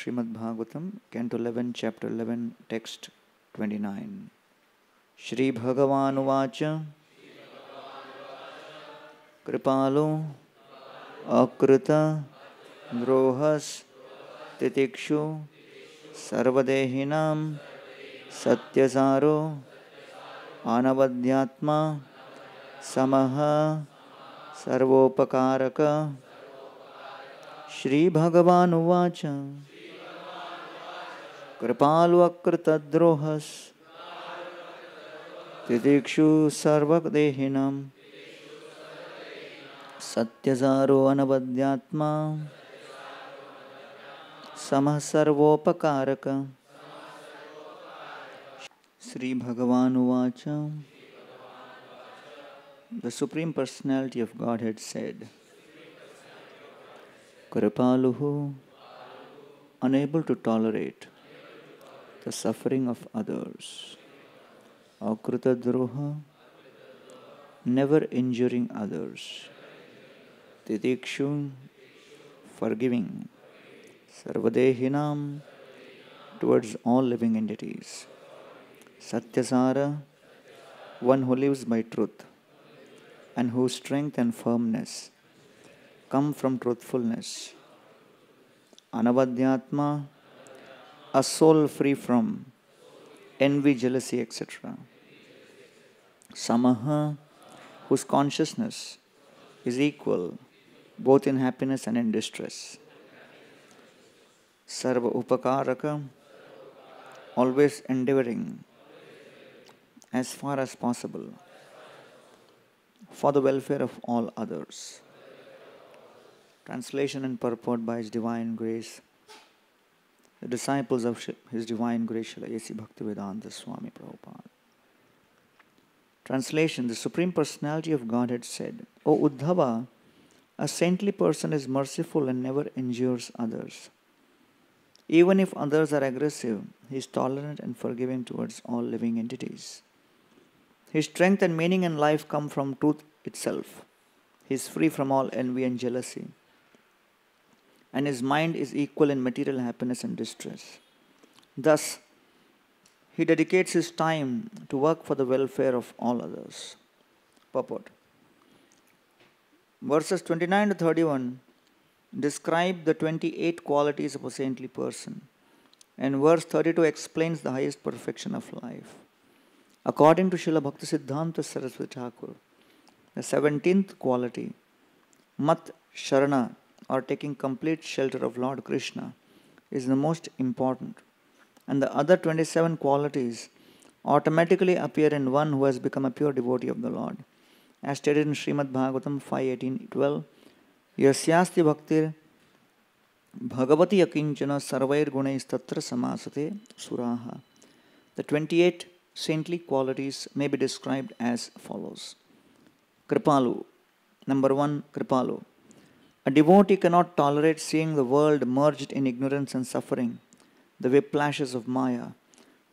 Srimad Bhagavatam, Canto 11, Chapter 11, Text 29. Shri Bhagavan Uvacha Kripalo Akrita Drohas Titikshu Sarvadehinam Satyasaro Anavadhyatma Samaha Sarvopakaraka. Shri Bhagavan Uvacha Kripalu Akritadrohas Titikshu Sarvadehinam Satyasaro Anavadhyatma Samah Sarvopakaraka. Shri Bhagavan Uvacha. The Supreme Personality of Godhead said, Kripaluhu, unable to tolerate the suffering of others. Akritadroha, never injuring others. Titikshu, forgiving. Sarvadehinam, towards all living entities. Satyasara, one who lives by truth, and whose strength and firmness come from truthfulness. Anavadhyatma, a soul free from envy, jealousy, etc. Samaha, whose consciousness is equal both in happiness and in distress. Sarva Upakaraka, always endeavoring as far as possible for the welfare of all others. Translation and purport by His Divine Grace, the disciples of His Divine Grace, Srila A.C. Bhaktivedanta Swami Prabhupada. Translation: The Supreme Personality of Godhead said, O Uddhava, a saintly person is merciful and never injures others. Even if others are aggressive, he is tolerant and forgiving towards all living entities. His strength and meaning in life come from truth itself. He is free from all envy and jealousy, and his mind is equal in material happiness and distress. Thus, he dedicates his time to work for the welfare of all others. Purport. Verses 29 to 31 describe the 28 qualities of a saintly person, and verse 32 explains the highest perfection of life. According to Srila Bhaktisiddhanta Saraswati Thakur, the 17th quality, Mat Sharana, or taking complete shelter of Lord Krishna, is the most important, and the other 27 qualities automatically appear in one who has become a pure devotee of the Lord. As stated in Srimad Bhagavatam 5.18.12, Yasyasti bhaktir bhagavati akinchana sarvair gunais tatra samasate suraha. The 28 saintly qualities may be described as follows. Kripalu. Number 1, Kripalu. A devotee cannot tolerate seeing the world merged in ignorance and suffering, the whiplashes of Maya.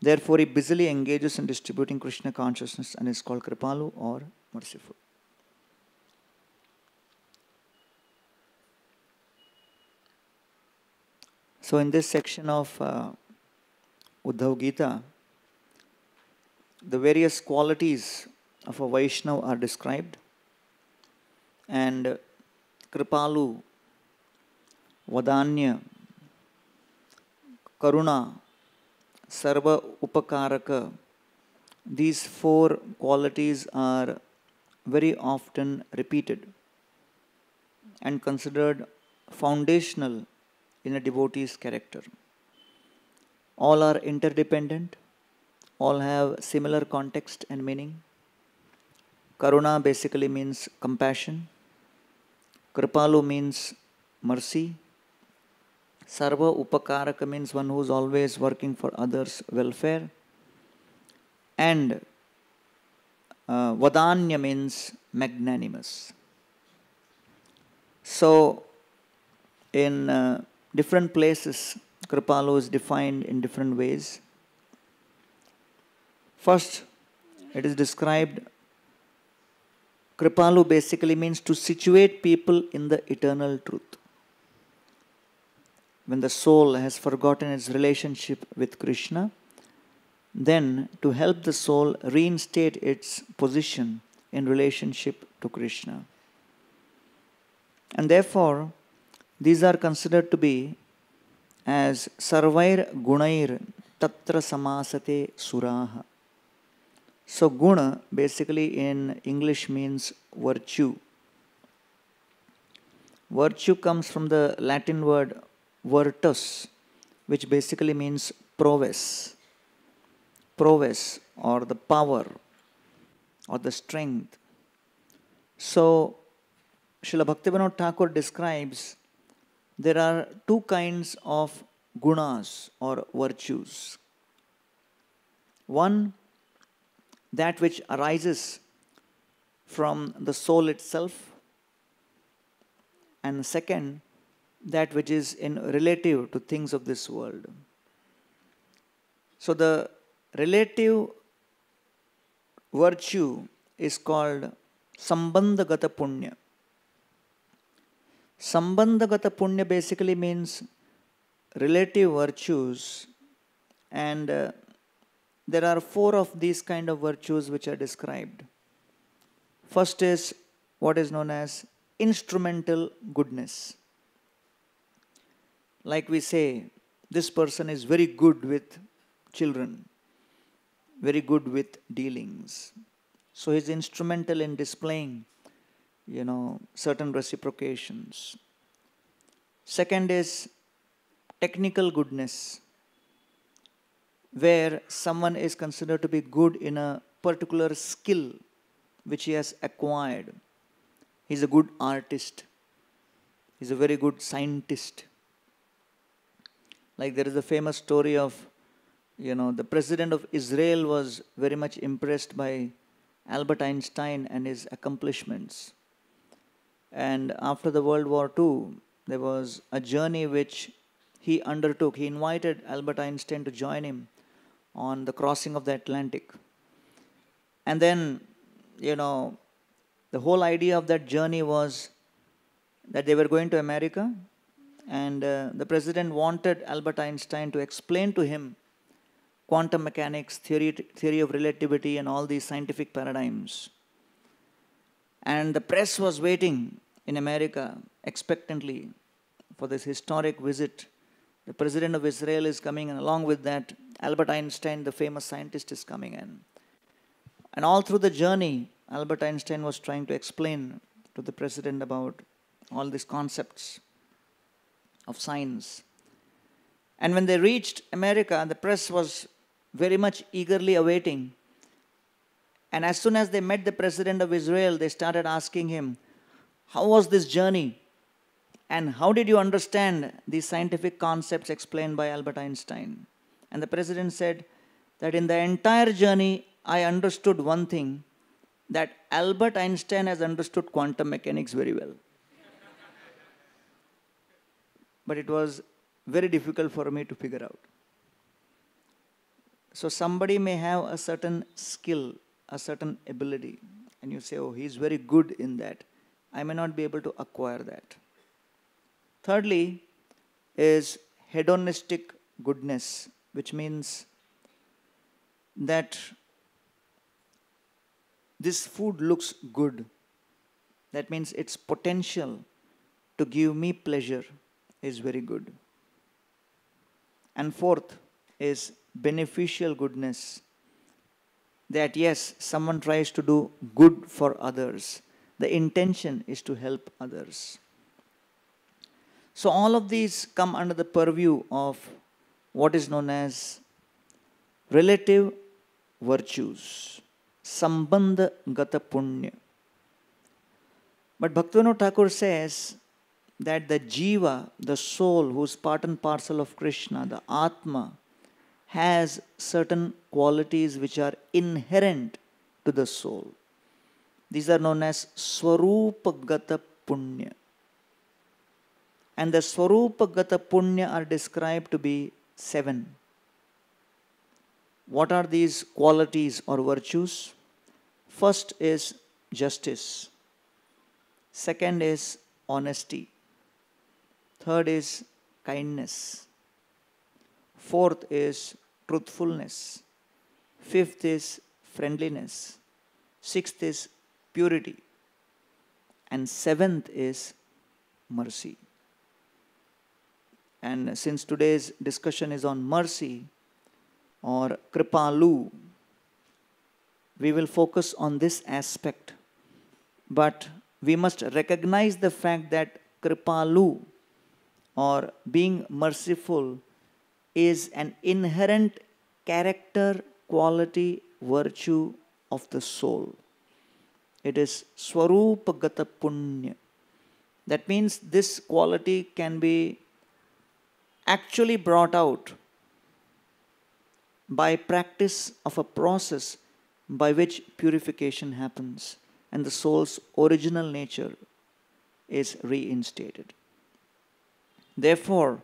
Therefore, he busily engages in distributing Krishna consciousness and is called Kripalu or merciful. So, in this section of Uddhav Gita, the various qualities of a Vaishnava are described, and Kripalu, Vadanya, Karuna, Sarva Upakaraka, these 4 qualities are very often repeated and considered foundational in a devotee's character. All are interdependent, all have similar context and meaning. Karuna basically means compassion. Kripalu means mercy. Sarva Upakaraka means one who is always working for others' welfare. And Vadanya means magnanimous. So, in different places, Kripalu is defined in different ways. First, it is described, Kripalu basically means to situate people in the eternal truth. when the soul has forgotten its relationship with Krishna, then to help the soul reinstate its position in relationship to Krishna. And therefore, these are considered to be as sarvair gunair tatra samasate suraha. So guna basically in English means virtue. Virtue comes from the Latin word virtus, which basically means prowess. Prowess or the power or the strength. So Srila Bhaktivinoda Thakur describes there are two kinds of gunas or virtues. One, that which arises from the soul itself, and second, that which is in relative to things of this world. So the relative virtue is called sambandhagata punya. Sambandhagata punya basically means relative virtues, and there are four of these kind of virtues which are described. First is what is known as instrumental goodness. Like we say, this person is very good with children, very good with dealings. So he is instrumental in displaying, certain reciprocations. Second is technical goodness, where someone is considered to be good in a particular skill which he has acquired. He's a good artist. He's a very good scientist. Like there is a famous story of, the president of Israel was very much impressed by Albert Einstein and his accomplishments. And after the World War II, there was a journey which he undertook. He invited Albert Einstein to join him on the crossing of the Atlantic. And then, the whole idea of that journey was that they were going to America, and the president wanted Albert Einstein to explain to him quantum mechanics, theory of relativity, and all these scientific paradigms. And the press was waiting in America expectantly for this historic visit. The president of Israel is coming, and along with that, Albert Einstein, the famous scientist, is coming in. And all through the journey, Albert Einstein was trying to explain to the president about all these concepts of science. And when they reached America, the press was very much eagerly awaiting. And as soon as they met the president of Israel, they started asking him, how was this journey? And how did you understand these scientific concepts explained by Albert Einstein? And the president said that in the entire journey, I understood one thing, that Albert Einstein has understood quantum mechanics very well. But it was very difficult for me to figure out. So somebody may have a certain skill, a certain ability, and you say, oh, he's very good in that. I may not be able to acquire that. Thirdly is hedonistic goodness, which means that this food looks good. That means its potential to give me pleasure is very good. And fourth is beneficial goodness. That yes, someone tries to do good for others. The intention is to help others. So all of these come under the purview of what is known as relative virtues. Sambandha gata punya. But Bhaktivinoda Thakur says that the jiva, the soul who is part and parcel of Krishna, the Atma, has certain qualities which are inherent to the soul. These are known as Swarupagata Punya. And the Swarupagata Punya are described to be 7. What are these qualities or virtues? First is justice. Second is honesty. Third is kindness. Fourth is truthfulness. Fifth is friendliness. Sixth is purity. And seventh is mercy. And since today's discussion is on mercy or Kripalu, we will focus on this aspect. But we must recognize the fact that Kripalu or being merciful is an inherent character, quality, virtue of the soul. It is Swarupagata Punya. That means this quality can be actually brought out by practice of a process by which purification happens and the soul's original nature is reinstated. Therefore,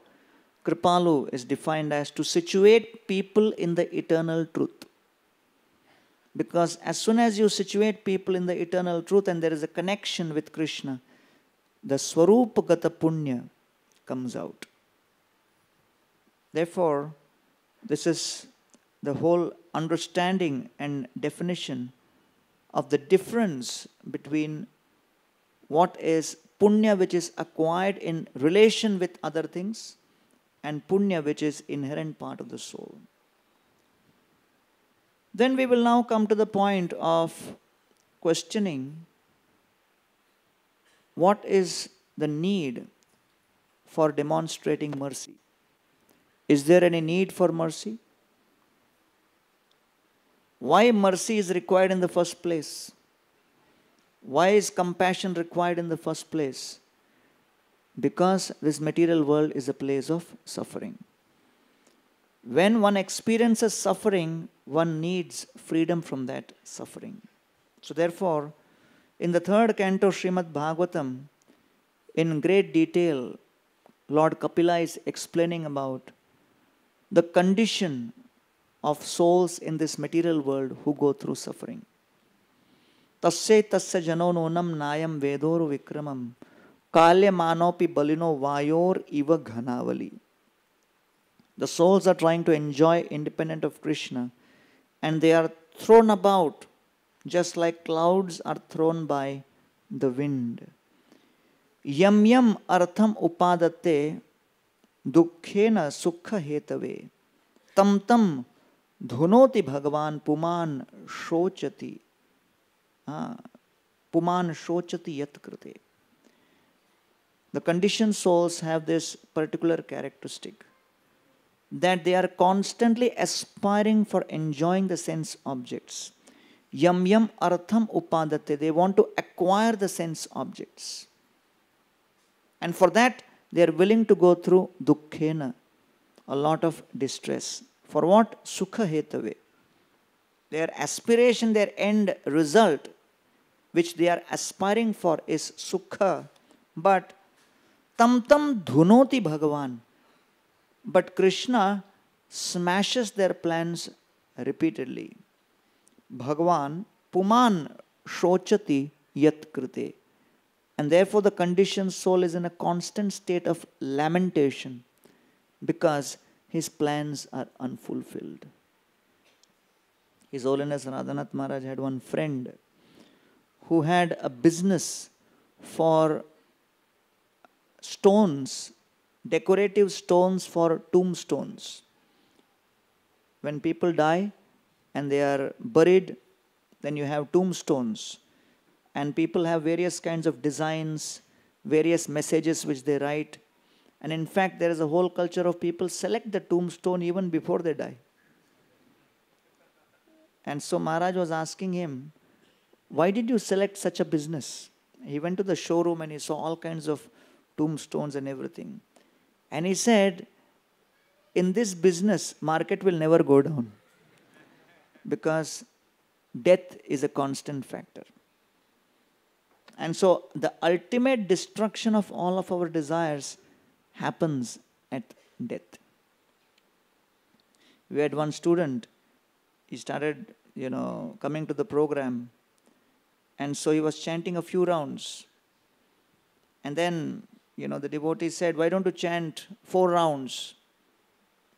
Kripalu is defined as to situate people in the eternal truth. Because as soon as you situate people in the eternal truth and there is a connection with Krishna, the Swarupagata Punya comes out. Therefore, this is the whole understanding and definition of the difference between what is punya, which is acquired in relation with other things, and punya, which is inherent part of the soul. Then we will now come to the point of questioning what is the need for demonstrating mercy. Is there any need for mercy? Why mercy is required in the first place? Why is compassion required in the first place? Because this material world is a place of suffering. When one experiences suffering, one needs freedom from that suffering. So therefore, in the third canto Srimad Bhagavatam, in great detail, Lord Kapila is explaining about the condition of souls in this material world who go through suffering. Tasya tasya jano nonam nayam vedoru vikramam kalya manopi balino vayor iva ghanavali. The souls are trying to enjoy independent of Krishna and they are thrown about just like clouds are thrown by the wind. Yam yam artham upadate dukkhena sukha hetave tam tam dhunoti bhagavan puman shochati yat krite. The conditioned souls have this particular characteristic that they are constantly aspiring for enjoying the sense objects. Yam yam artham upadate. They want to acquire the sense objects. And for that, they are willing to go through dukkhena, a lot of distress. For what? Sukha hetave. Their aspiration, their end result, which they are aspiring for is sukha. But tam tam dhunoti bhagavan. But Krishna smashes their plans repeatedly. Bhagavan puman shochati yat krite. And therefore the conditioned soul is in a constant state of lamentation because his plans are unfulfilled. His Holiness Radhanath Maharaj had one friend who had a business for stones, decorative stones for tombstones. When people die and they are buried, then you have tombstones. And people have various kinds of designs, various messages which they write. And in fact, there is a whole culture of people select the tombstone even before they die. And so Maharaj was asking him, why did you select such a business? He went to the showroom and he saw all kinds of tombstones and everything. And he said, in this business, market will never go down. Because death is a constant factor. And so the ultimate destruction of all of our desires happens at death. We had one student, he started, coming to the program. And so he was chanting a few rounds. And then, the devotee said, why don't you chant 4 rounds?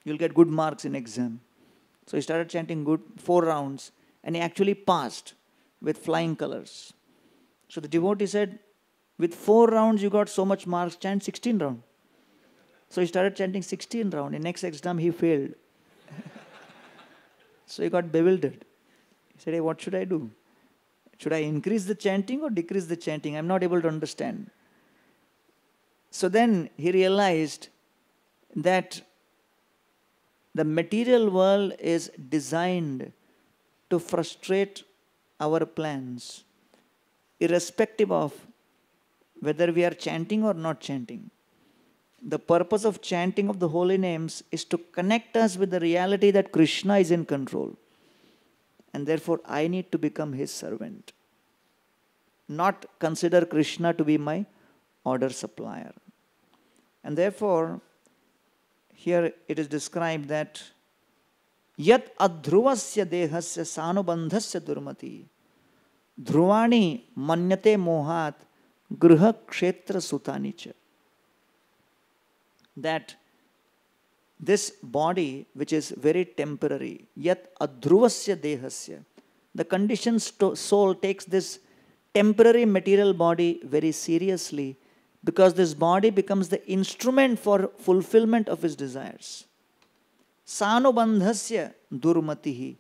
You'll get good marks in exam. So he started chanting 4 rounds, and he actually passed with flying colors. So the devotee said, with 4 rounds you got so much marks, chant 16 rounds. So he started chanting 16 rounds. In next exam he failed. So he got bewildered. He said, hey, what should I do? Should I increase the chanting or decrease the chanting? I'm not able to understand. So then he realized that the material world is designed to frustrate our plans, irrespective of whether we are chanting or not chanting. The purpose of chanting of the holy names is to connect us with the reality that Krishna is in control. And therefore, I need to become his servant. Not consider Krishna to be my order supplier. And therefore, here it is described that Yat adhruvasya dehasya sanubandhasya durmati dhruvani manyate mohat griha kshetra sutanicha. That this body, which is very temporary, yat adhruvasya dehasya, the conditioned soul takes this temporary material body very seriously, because this body becomes the instrument for fulfillment of his desires. Sanubandhasya durmatihi.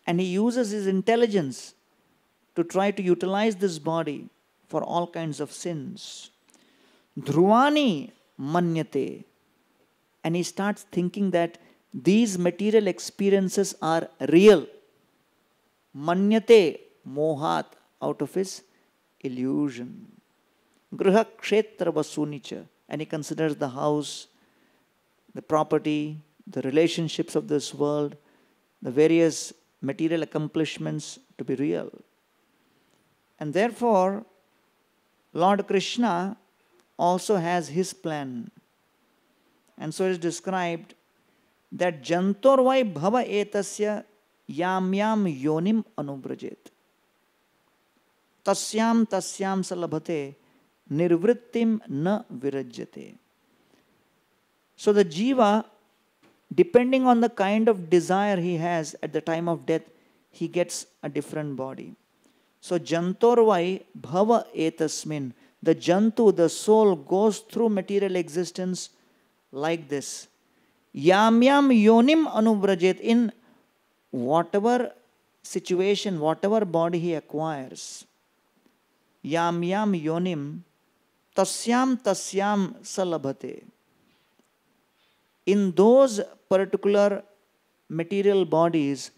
And he uses his intelligence to try to utilize this body for all kinds of sins. Dhruvani manyate. And he starts thinking that these material experiences are real. Manyate mohat, out of his illusion. Griha kshetra vasunicha. And he considers the house, the property, the relationships of this world, the various material accomplishments to be real. And therefore, Lord Krishna also has his plan. And so it is described that jantorvai bhava etasya yam yam yonim anubrajet. Tasyam salabhate nirvrittim na virajyate. So the jiva, depending on the kind of desire he has at the time of death, he gets a different body. So jantorvai bhava etasmin. The jantu, the soul, goes through material existence like this. Yam yam yonim anubrajet. In whatever situation, whatever body he acquires. Yam yam yonim tasyam salabhate. In those particular material bodies,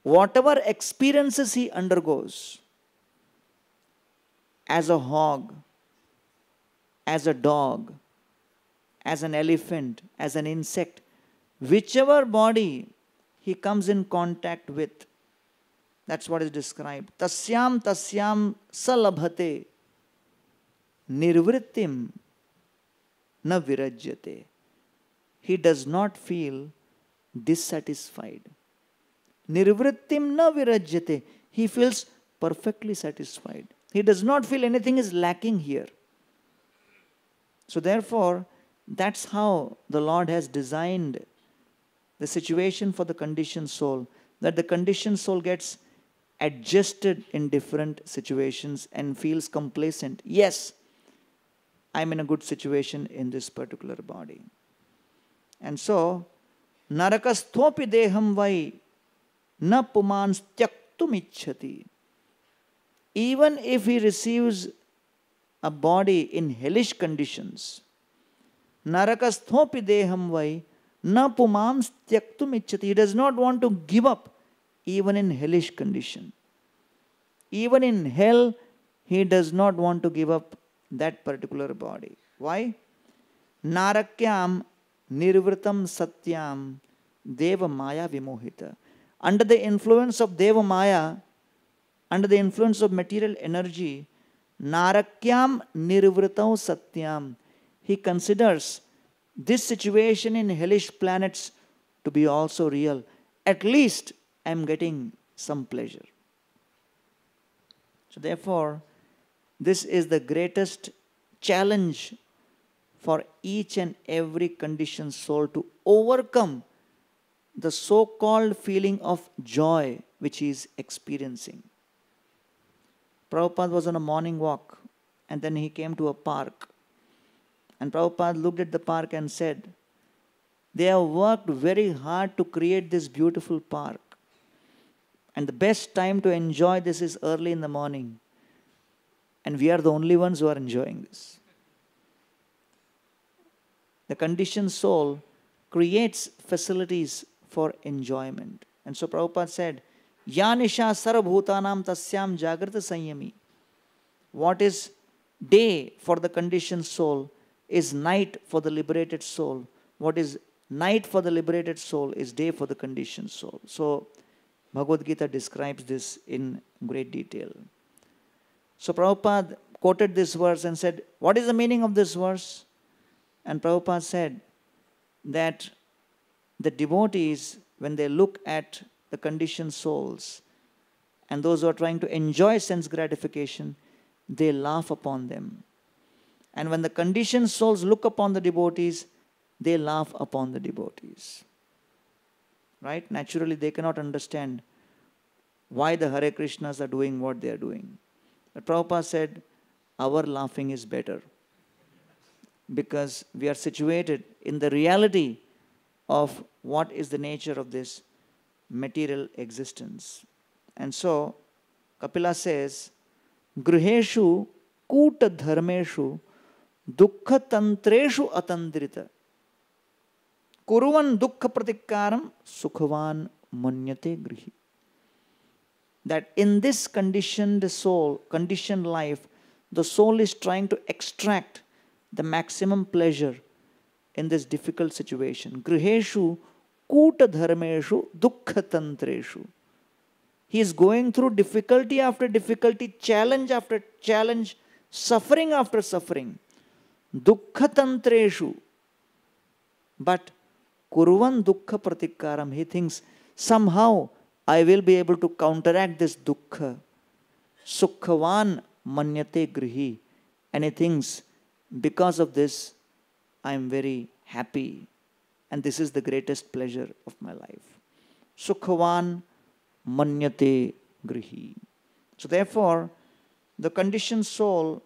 whatever experiences he undergoes, as a hog, as a dog, as an elephant, as an insect, whichever body he comes in contact with, that's what is described. Tasyam salabhate nirvrittim na virajyate. He does not feel dissatisfied. Nirvrittim na virajyate. He feels perfectly satisfied. He does not feel anything is lacking here. So therefore, that's how the Lord has designed the situation for the conditioned soul, that the conditioned soul gets adjusted in different situations and feels complacent. Yes, I'm in a good situation in this particular body. And so, narakasthopi deham vai na pumans tyaktum ichhati. Even if he receives a body in hellish conditions, narakasthopi deham vai na pumams tyaktum ichhati. He does not want to give up even in hellish condition. Even in hell, he does not want to give up that particular body. Why? Narakyam nirvritam satyam deva maya vimohita. Under the influence of deva maya, under the influence of material energy, narakyam nirvritam satyam, he considers this situation in hellish planets to be also real. At least I am getting some pleasure. So therefore, this is the greatest challenge for each and every conditioned soul to overcome the so-called feeling of joy which he is experiencing. Prabhupada was on a morning walk and then he came to a park. And Prabhupada looked at the park and said, they have worked very hard to create this beautiful park. And the best time to enjoy this is early in the morning. And we are the only ones who are enjoying this. The conditioned soul creates facilities for enjoyment. And so Prabhupada said, Ya nisha sarvabhutanam tasyam jagrata sanyami. What is day for the conditioned soul is night for the liberated soul. What is night for the liberated soul is day for the conditioned soul. So Bhagavad Gita describes this in great detail. So Prabhupada quoted this verse and said, what is the meaning of this verse? And Prabhupada said that the devotees, when they look at the conditioned souls and those who are trying to enjoy sense gratification, they laugh upon them. And when the conditioned souls look upon the devotees, they laugh upon the devotees. Right? Naturally, they cannot understand why the Hare Krishnas are doing what they are doing. But Prabhupada said, our laughing is better. Because we are situated in the reality of what is the nature of this material existence. And so, Kapila says, Gruheshu kuta dharmeshu dukkha tantreshu atandrita kuruvan dukkha pratikaram sukhavan manyate grihi. That in this conditioned soul, conditioned life, the soul is trying to extract the maximum pleasure in this difficult situation. Griheshu kuta dharmeshu dukkha tantreshu. He is going through difficulty after difficulty, challenge after challenge, suffering after suffering. Dukkha tantreshu. But kurvan dukkha pratikaram. He thinks somehow I will be able to counteract this dukkha. Sukhavan manyate grihi. And he thinks, because of this, I am very happy. And this is the greatest pleasure of my life. Sukhavan manyate grihi. So therefore, the conditioned soul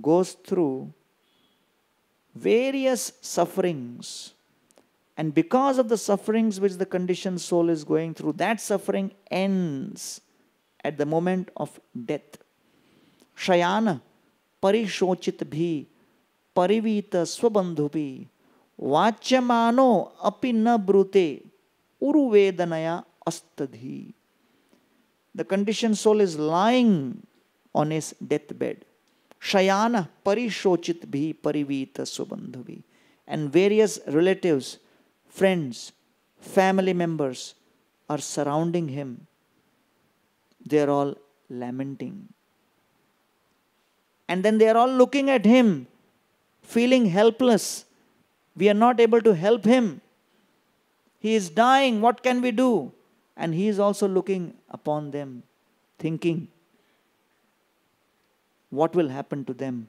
goes through various sufferings. And because of the sufferings which the conditioned soul is going through, that suffering ends at the moment of death. Shayana parishochit bhi parivita swabandhubi vachyamano api na brute uruvedanaya astadhi. The conditioned soul is lying on his deathbed. Shayana parishochit bhi parivita swabandhubi. And various relatives, friends, family members are surrounding him. They are all lamenting. And then they are all looking at him, feeling helpless. We are not able to help him. He is dying. What can we do? And he is also looking upon them, thinking, what will happen to them?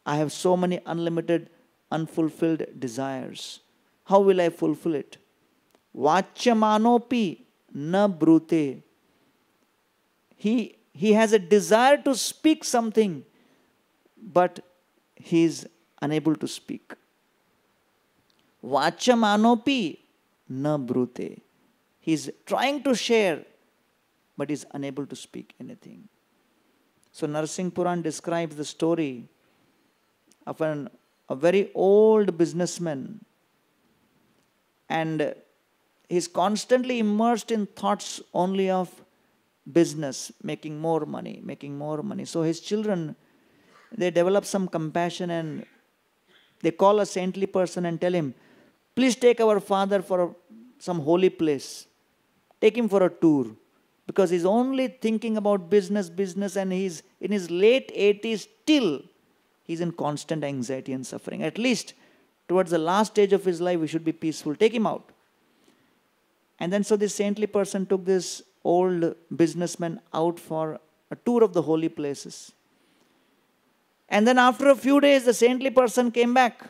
I have so many unlimited, unfulfilled desires. How will I fulfill it? Vachyamanopi na brute. He has a desire to speak something, but he is unable to speak. Vachyamanopi na brute. He is trying to share, but is unable to speak anything. So Narsingh Puran describes the story of a very old businessman, and he's constantly immersed in thoughts only of business, making more money. So his children, they develop some compassion and they call a saintly person and tell him, please take our father for some holy place. Take him for a tour. Because he's only thinking about business, and he's in his late 80s still. He's in constant anxiety and suffering. At least towards the last stage of his life, we should be peaceful. Take him out. And then so this saintly person took this old businessman out for a tour of the holy places. And then after a few days, the saintly person came back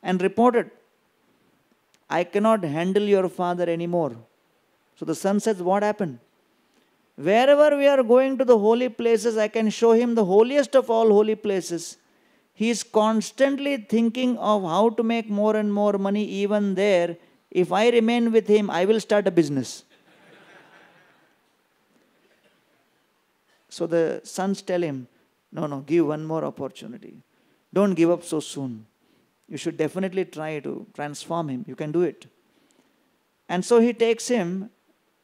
and reported, I cannot handle your father anymore. So the son says, what happened? Wherever we are going to the holy places, I can show him the holiest of all holy places. He is constantly thinking of how to make more and more money even there. If I remain with him, I will start a business. So the sons tell him, no, give one more opportunity. Don't give up so soon. You should definitely try to transform him. You can do it. And so he takes him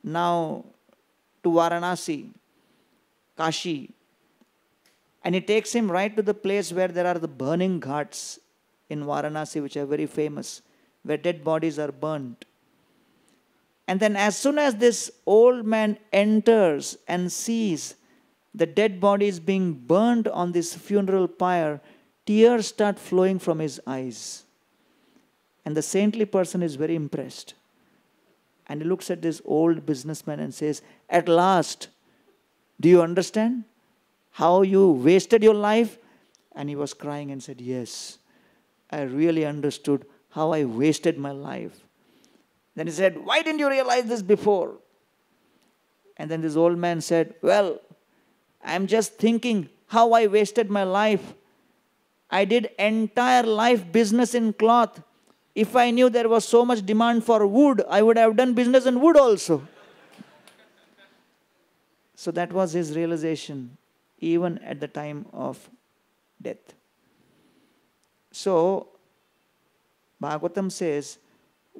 now to Varanasi, Kashi. And he takes him right to the place where there are the burning ghats in Varanasi, which are very famous, where dead bodies are burnt. And then as soon as this old man enters and sees the dead bodies being burned on this funeral pyre, tears start flowing from his eyes. And the saintly person is very impressed. And he looks at this old businessman and says, at last, do you understand how you wasted your life? And he was crying and said, yes, I really understood how I wasted my life. Then he said, why didn't you realize this before? And then this old man said, well, I'm just thinking how I wasted my life. I did entire life business in cloth. If I knew there was so much demand for wood, I would have done business in wood also. So that was his realization, even at the time of death. So, Bhagavatam says,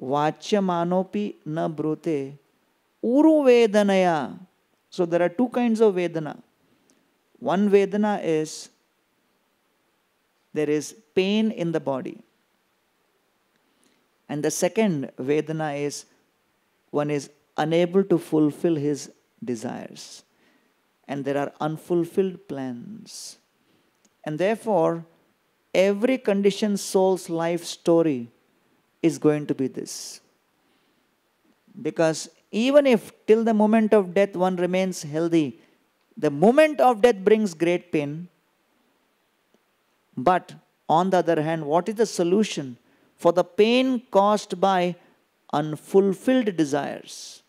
Vachya manopi na brute uru vedanaya. So there are two kinds of Vedana. One Vedana is, there is pain in the body. And the second Vedana is, one is unable to fulfill his desires. And there are unfulfilled plans. And therefore, every conditioned soul's life story is going to be this. Because even if till the moment of death one remains healthy, the moment of death brings great pain. But on the other hand, what is the solution for the pain caused by unfulfilled desires?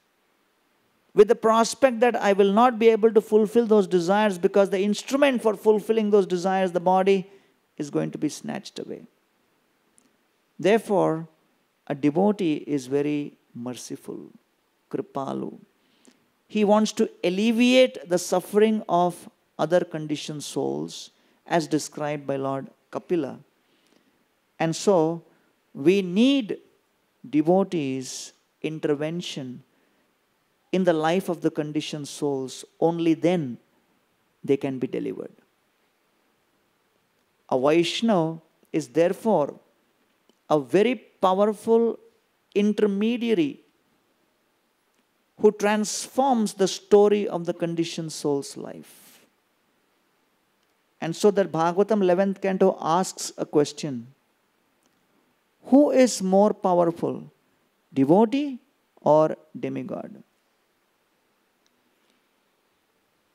With the prospect that I will not be able to fulfill those desires because the instrument for fulfilling those desires, the body, is going to be snatched away. Therefore, a devotee is very merciful, kripalu. He wants to alleviate the suffering of other conditioned souls as described by Lord Kapila. And so, we need devotees' intervention in the life of the conditioned souls. Only then they can be delivered. A Vaishnava is therefore a very powerful intermediary who transforms the story of the conditioned soul's life. And so that Bhagavatam 11th canto asks a question. Who is more powerful, devotee or demigod?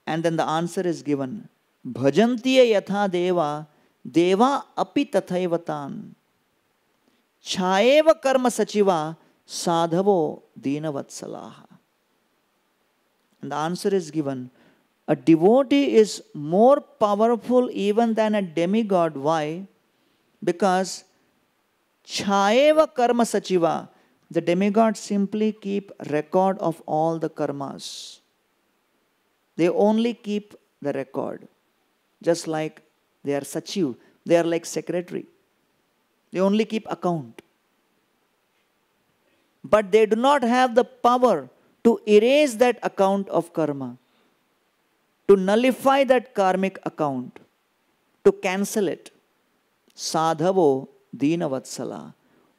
And then the answer is given. Bhajantiya yatha deva, deva api tathaivatan. Chayeva karma sachiva, sadhavo deenavatsalaha. And the answer is given. A devotee is more powerful even than a demigod. Why? Because Chayeva karma sachiva, the demigods simply keep record of all the karmas. They only keep the record. Just like they are sachiv, they are like secretary. They only keep account. But they do not have the power to erase that account of karma, to nullify that karmic account, to cancel it. Sadhavo deenavatsala.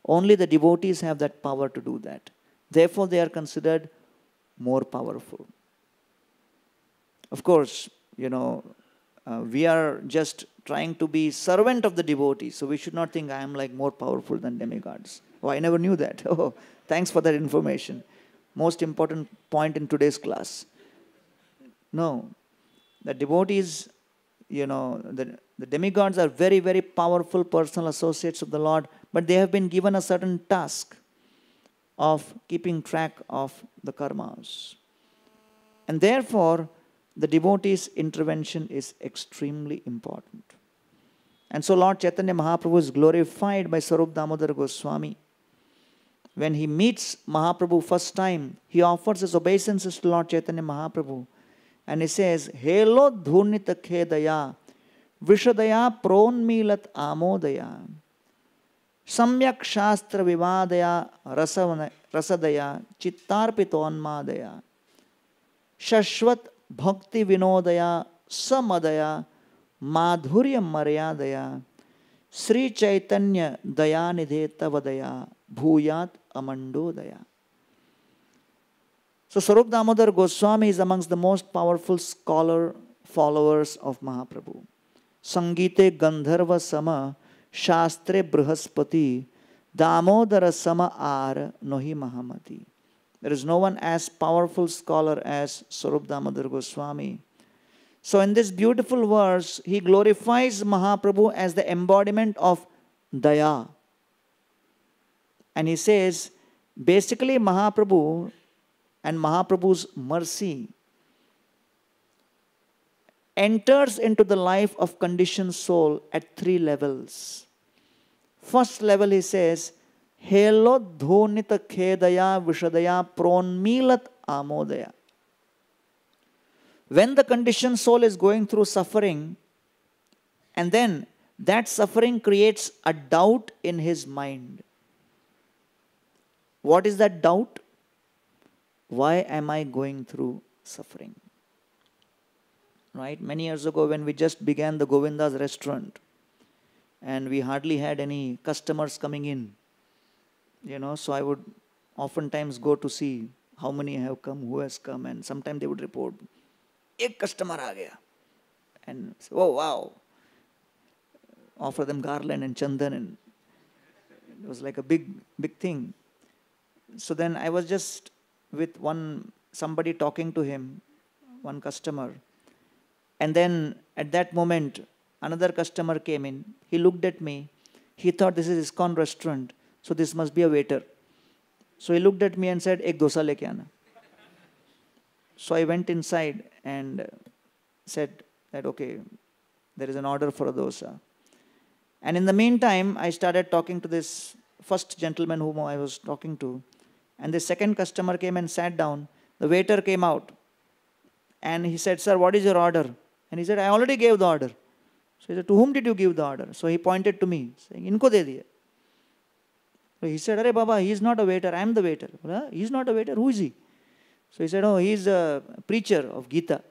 Only the devotees have that power to do that. Therefore, they are considered more powerful. Of course, we are just trying to be servant of the devotee. So we should not think I am like more powerful than demigods. Oh, I never knew that. Oh, thanks for that information. Most important point in today's class. No, the devotees, the The demigods are very, very powerful personal associates of the Lord, but they have been given a certain task of keeping track of the karmas. And therefore, the devotee's intervention is extremely important. And so Lord Chaitanya Mahaprabhu is glorified by Sarup Damodar Goswami. When he meets Mahaprabhu first time, he offers his obeisances to Lord Chaitanya Mahaprabhu. And he says, Helo dhurnita khedaya, vishadaya pronmilat amodaya, samyak shastra vivadaya rasadaya, chittarpitonmadaya, shashvat bhakti vinodaya, samadaya, madhurya maryadaya, Sri Chaitanya dayanidhe tavadaya, bhuyat amandodaya. So Sarup Damodar Goswami is amongst the most powerful scholar followers of Mahaprabhu. Sangite Gandharva Sama Shastre Brihaspati Damodara Sama Ar Nohi Mahamati. There is no one as powerful scholar as Sarup Damodar Goswami. So in this beautiful verse, he glorifies Mahaprabhu as the embodiment of Daya. And he says, basically Mahaprabhu and Mahaprabhu's mercy enters into the life of conditioned soul at 3 levels. First level he says, Helo dhonita khedaya vishadaya pronmilat amodaya. When the conditioned soul is going through suffering, and then that suffering creates a doubt in his mind. What is that doubt? Why am I going through suffering? Right? Many years ago when we just began the Govinda's restaurant and we hardly had any customers coming in, so I would oftentimes go to see how many have come, who has come, and sometimes they would report, "Ek customer aa gaya." And say, "Oh wow." Offer them garland and chandan, and it was like a big thing. So then I was just with somebody talking to him, one customer. And then at that moment, another customer came in. He looked at me. He thought this is ISKCON restaurant, so this must be a waiter. So he looked at me and said, "Ek dosa leke aana." So I went inside and said that, okay, there is an order for a dosa. And in the meantime, I started talking to this first gentleman whom I was talking to. And the second customer came and sat down. The waiter came out. And he said, "Sir, what is your order?" And he said, "I already gave the order." So he said, "To whom did you give the order?" So he pointed to me, saying, "Inko de diye." So he said, "Arey Baba, he is not a waiter. I am the waiter." "Huh? He is not a waiter. Who is he?" So he said, "Oh, he is a preacher of Gita."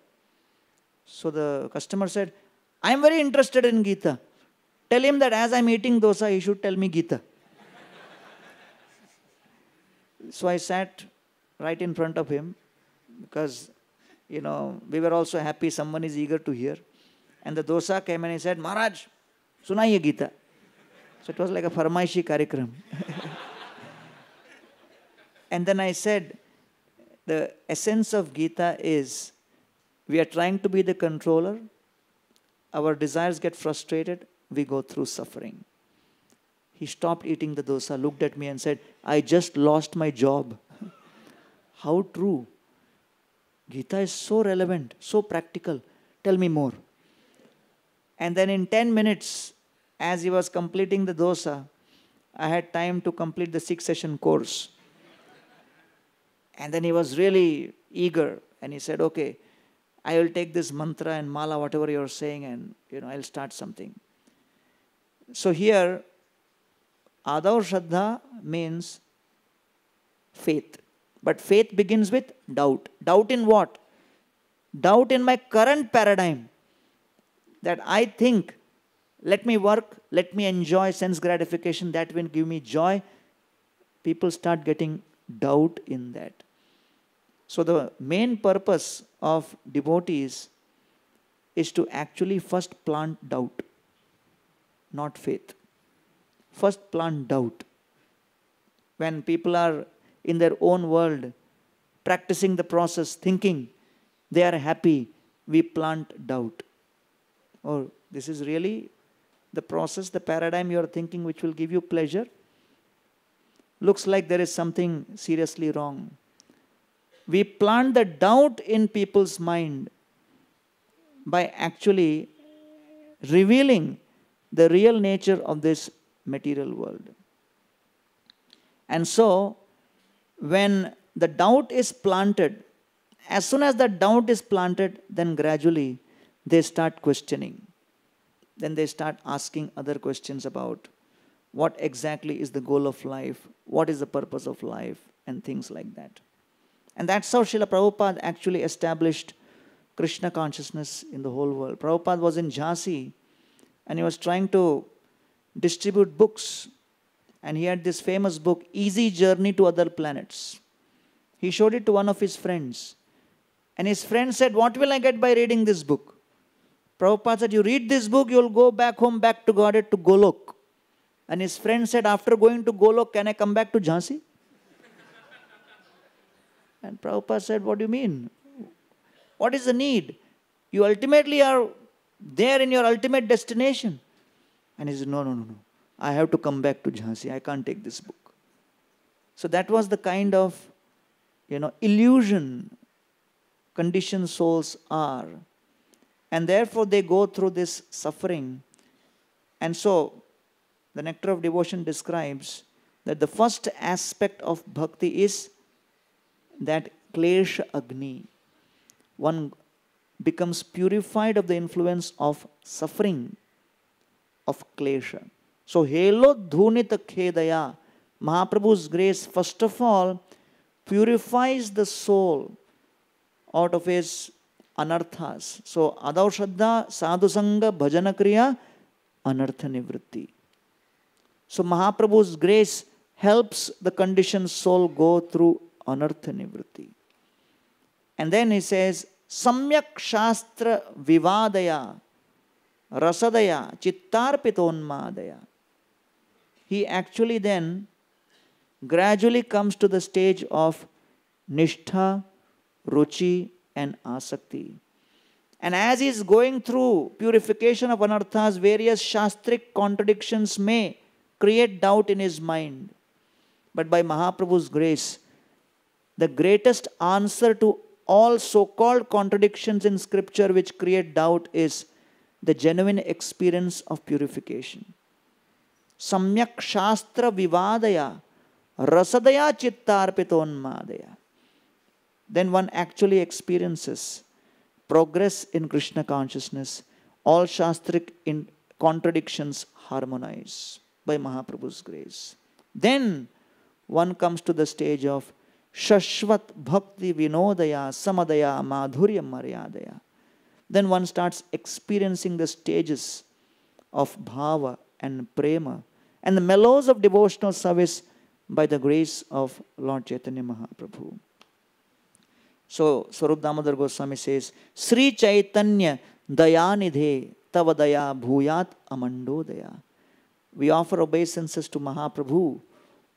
So the customer said, "I am very interested in Gita. Tell him that as I am eating dosa, he should tell me Gita." So I sat right in front of him because, we were also happy someone is eager to hear. And the dosa came and he said, "Maharaj, sunaiye Gita." So it was like a farmaishi karikram. And then I said, the essence of Gita is we are trying to be the controller. Our desires get frustrated. We go through suffering. He stopped eating the dosa, looked at me and said, "I just lost my job." How true. Gita is so relevant, so practical. Tell me more. And then in 10 minutes, as he was completing the dosa, I had time to complete the 6-session course. And then he was really eager. And he said, "Okay, I will take this mantra and mala, whatever you're saying, and I'll start something." So here, Adav Shraddha means faith. But faith begins with doubt. Doubt in what? Doubt in my current paradigm. That I think, let me work, let me enjoy sense gratification, that will give me joy. People start getting doubt in that. So the main purpose of devotees is to actually first plant doubt, not faith. First plant doubt. When people are in their own world, practicing the process, thinking they are happy, we plant doubt. Or This is really the process, the paradigm you are thinking which will give you pleasure. Looks like there is something seriously wrong. We plant the doubt in people's mind by actually revealing the real nature of this material world. And so, when the doubt is planted, as soon as the doubt is planted, then gradually they start questioning. Then they start asking other questions about what exactly is the goal of life, what is the purpose of life, and things like that. And that's how Srila Prabhupada actually established Krishna consciousness in the whole world. Prabhupada was in Jhansi and he was trying to distribute books. And he had this famous book, Easy Journey to Other Planets. He showed it to one of his friends. And his friend said, what will I get by reading this book? Prabhupada said, you read this book, you'll go back home, back to Godhead, to Golok. And his friend said, after going to Golok, can I come back to Jhansi? And Prabhupada said, what do you mean? What is the need? You ultimately are there in your ultimate destination. And he said, no. I have to come back to Jhansi. I can't take this book. So that was the kind of, illusion conditioned souls are. And therefore they go through this suffering. And so the Nectar of Devotion describes that the first aspect of bhakti is that klesha agni. One becomes purified of the influence of suffering, of klesha. So, helo dhunita khedaya, Mahaprabhu's grace, first of all, purifies the soul out of his anarthas. So, adaushadda, sadhusanga, bhajana kriya, anartha nivritti. So, Mahaprabhu's grace helps the conditioned soul go through anartha nivritti. And then he says, samyak shastra vivadaya, rasadaya, chittarpitonmadaya. He actually then gradually comes to the stage of nishtha, ruchi, and asakti. And as he is going through purification of anarthas, various shastric contradictions may create doubt in his mind. But by Mahaprabhu's grace, the greatest answer to all so-called contradictions in scripture which create doubt is the genuine experience of purification. Samyak shastra vivadaya, rasadaya chittarpitonmadaya. Then one actually experiences progress in Krishna consciousness. All shastric contradictions harmonize by Mahaprabhu's grace. Then one comes to the stage of Shashvat Bhakti Vinodaya Samadaya Madhurya Maryadaya. Then one starts experiencing the stages of bhava and prema and the mellows of devotional service by the grace of Lord Chaitanya Mahaprabhu. So Swarup Damodar Goswami says, Sri Chaitanya Dayanidhe Tavadaya Bhuyat Amandodaya. We offer obeisances to Mahaprabhu,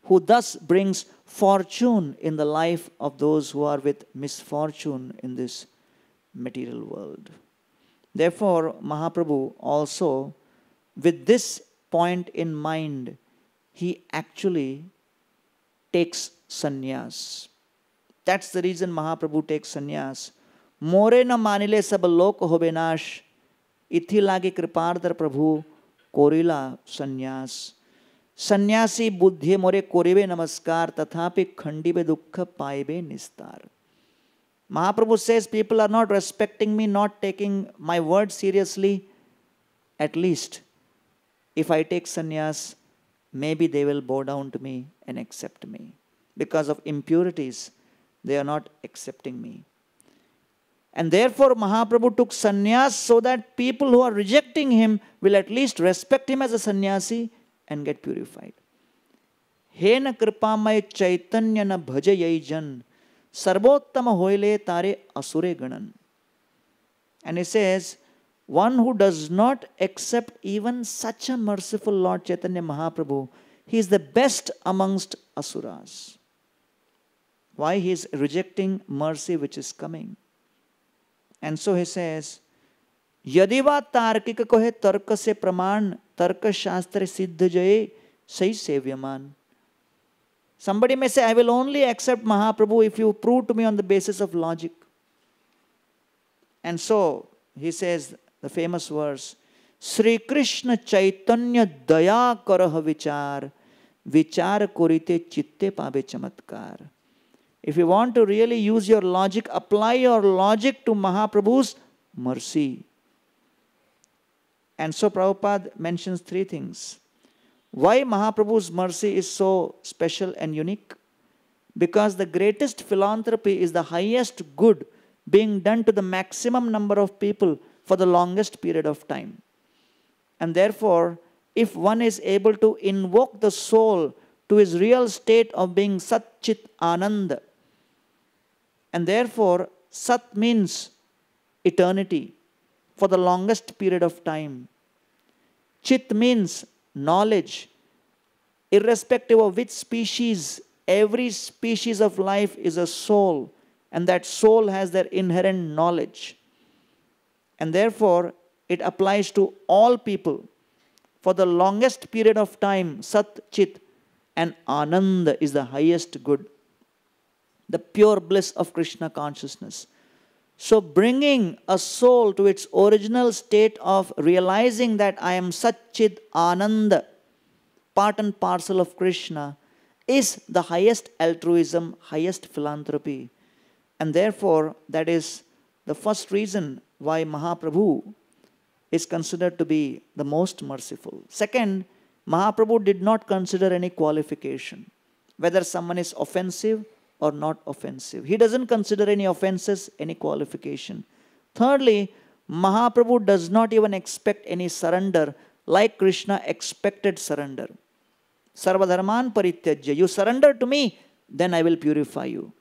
who thus brings fortune in the life of those who are with misfortune in this material world. Therefore, Mahaprabhu also, with this point in mind, he actually takes sannyas. That's the reason Mahaprabhu takes sannyas. More na manile sab lok hobe nash, ithi lagi kripardar Prabhu korila sannyas. Sannyasi buddhi more koribe namaskar tathapi khandibe dukkha paibe nistar. Mahaprabhu says people are not respecting me, not taking my word seriously. At least if I take sannyas, maybe they will bow down to me and accept me. Because of impurities, they are not accepting me. And therefore Mahaprabhu took sannyas so that people who are rejecting him will at least respect him as a sannyasi and get purified. Hena kripamay chaitanya na bhajayai jan sarvottama hoile tare asure ganan. And he says, one who does not accept even such a merciful Lord Chaitanya Mahaprabhu, he is the best amongst asuras. Why? He is rejecting mercy which is coming. And so he says, यदि वा तार्किक कहे तर्क से प्रमाण, तर्क शास्त्र सिद्ध जय सही सेव्यमान. Somebody may say, I will only accept Mahaprabhu if you prove to me on the basis of logic. And so, he says the famous verse, Sri Krishna Chaitanya Daya Karaha Vichar, Vichar Korite Chitte Pabe Chamatkar. If you want to really use your logic, apply your logic to Mahaprabhu's mercy. And so Prabhupada mentions three things. Why Mahaprabhu's mercy is so special and unique? Because the greatest philanthropy is the highest good being done to the maximum number of people for the longest period of time. And therefore, if one is able to invoke the soul to his real state of being Sat Chit Ananda, and therefore Sat means eternity for the longest period of time. Chit means knowledge. Irrespective of which species, every species of life is a soul, and that soul has their inherent knowledge. And therefore, it applies to all people. For the longest period of time, Sat, Chit, and Ananda is the highest good. The pure bliss of Krishna consciousness. So bringing a soul to its original state of realizing that I am Sat, Chit, Ananda, part and parcel of Krishna, is the highest altruism, highest philanthropy. And therefore, that is the first reason why Mahaprabhu is considered to be the most merciful. Second, Mahaprabhu did not consider any qualification, whether someone is offensive or not offensive. He doesn't consider any offenses, any qualification. Thirdly, Mahaprabhu does not even expect any surrender like Krishna expected surrender. Sarvadharman parityajya. You surrender to me, then I will purify you.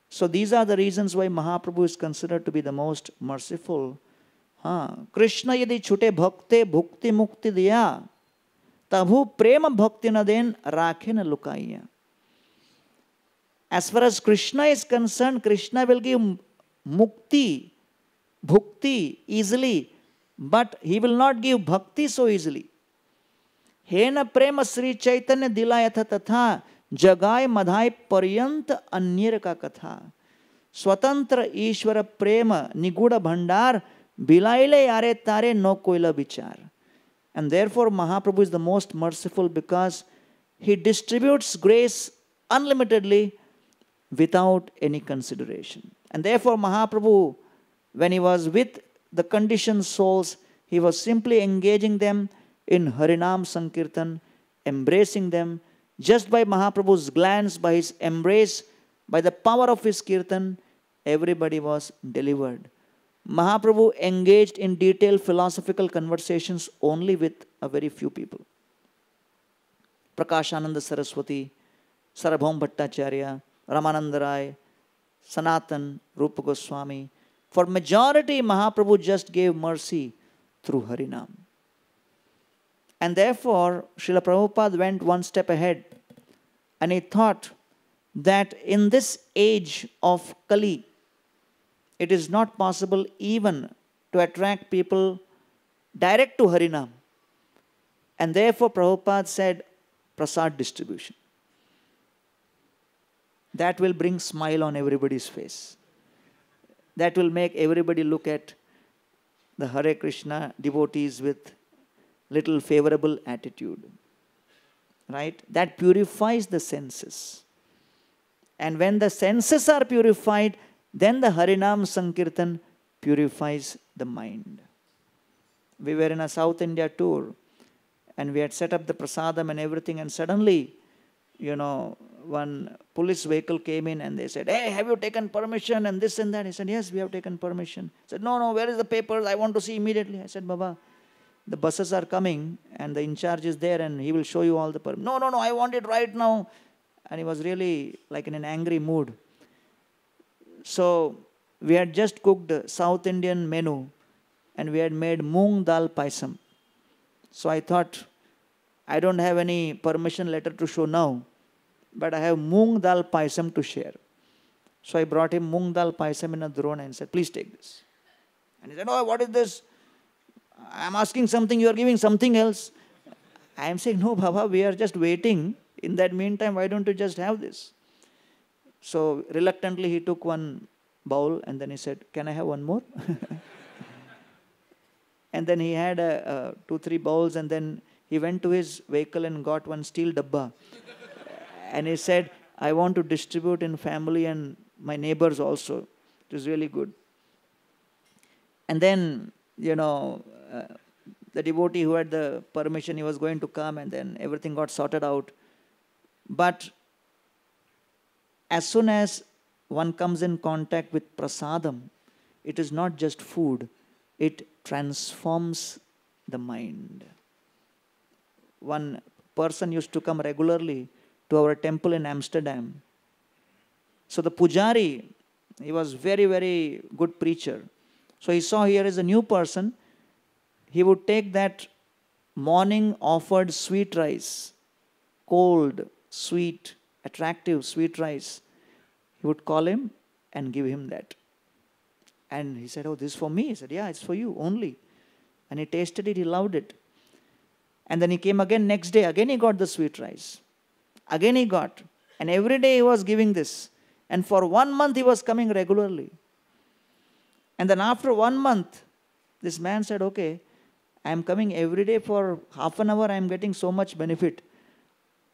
So these are the reasons why Mahaprabhu is considered to be the most merciful. Krishna yadi chute bhakte bhukti mukti diya, tabhu prema bhakti na den rakhe na lukaiya. As far as Krishna is concerned, Krishna will give mukti, bhukti easily, but he will not give bhakti so easily. Hena prema Sri Chaitanya dilayatha tatha jagay madhai paryant anyir ka katha. Swatantra Ishvara prema niguda bhandar bilaile yare tare no koila bichar. And therefore Mahaprabhu is the most merciful because he distributes grace unlimitedly without any consideration. And therefore Mahaprabhu, when he was with the conditioned souls, he was simply engaging them in Harinam Sankirtan, embracing them. Just by Mahaprabhu's glance, by his embrace, by the power of his kirtan, everybody was delivered. Mahaprabhu engaged in detailed philosophical conversations only with a very few people. Prakashananda Saraswati, Sarabhaum Bhattacharya, Ramananda Rai, Sanatan, Rupa Goswami. For majority, Mahaprabhu just gave mercy through Harinam. And therefore, Srila Prabhupada went one step ahead and he thought that in this age of Kali, it is not possible even to attract people direct to Harinam. And therefore, Prabhupada said, Prasad distribution. That will bring smile on everybody's face. That will make everybody look at the Hare Krishna devotees with little favorable attitude. Right? That purifies the senses. And when the senses are purified, then the Harinam Sankirtan purifies the mind. We were in a South India tour and we had set up the prasadam and everything, and suddenly, one police vehicle came in and they said, hey, have you taken permission and this and that? He said, yes, we have taken permission. I said, no, where is the papers? I want to see immediately. I said, Baba, the buses are coming and the in charge is there and he will show you all the permission. No, I want it right now. And he was really like in an angry mood. So we had just cooked South Indian menu and we had made moong dal paisam. So I thought, I don't have any permission letter to show now, but I have moong dal paisam to share. So I brought him moong dal paisam in a drone and said, please take this. And he said, oh, what is this? I'm asking something, you are giving something else. I am saying, no, Baba, we are just waiting. In that meantime, why don't you just have this? So reluctantly, he took one bowl and then he said, can I have one more? And then he had 2-3 bowls, and then he went to his vehicle and got one steel dabba. And he said, I want to distribute in family and my neighbors also. It is really good. And then, the devotee who had the permission, he was going to come, and then everything got sorted out. But as soon as one comes in contact with prasadam, it is not just food, it transforms the mind. One person used to come regularly to our temple in Amsterdam. So the pujari, he was very, very good preacher. So he saw here is a new person. He would take that morning offered sweet rice, cold, sweet, attractive sweet rice. He would call him and give him that. And he said, oh, this is for me? He said, yeah, it's for you only. And he tasted it, he loved it. And then he came again next day, again he got the sweet rice. Again he got. And every day he was giving this. And for 1 month he was coming regularly. And then after 1 month, this man said, okay, I am coming every day for half an hour, I am getting so much benefit.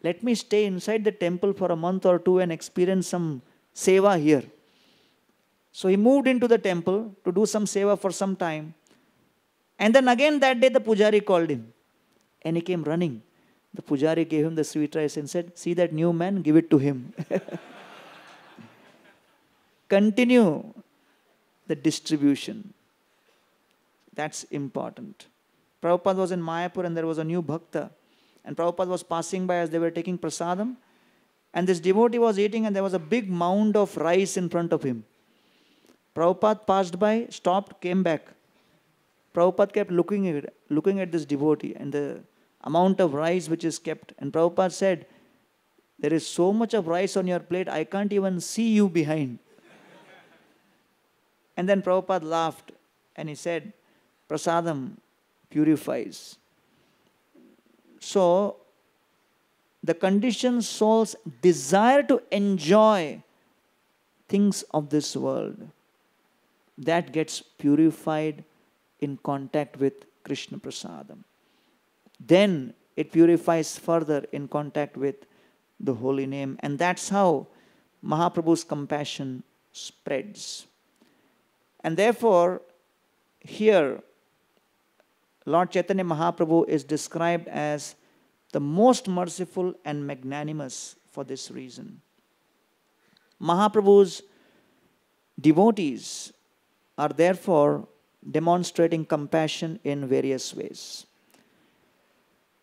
Let me stay inside the temple for a month or two and experience some seva here. So he moved into the temple to do some seva for some time. And then again that day the pujari called him. And he came running. The pujari gave him the sweet rice and said, see that new man, give it to him. Continue the distribution. That's important. Prabhupada was in Mayapur and there was a new bhakta. And Prabhupada was passing by as they were taking prasadam. And this devotee was eating and there was a big mound of rice in front of him. Prabhupada passed by, stopped, came back. Prabhupada kept looking at this devotee and the amount of rice which is kept. And Prabhupada said, there is so much of rice on your plate, I can't even see you behind. And then Prabhupada laughed and he said, prasadam purifies. So, the conditioned soul's desire to enjoy things of this world, that gets purified in contact with Krishna Prasadam. Then it purifies further in contact with the holy name. And that's how Mahaprabhu's compassion spreads. And therefore, here, Lord Chaitanya Mahaprabhu is described as the most merciful and magnanimous for this reason. Mahaprabhu's devotees are therefore demonstrating compassion in various ways.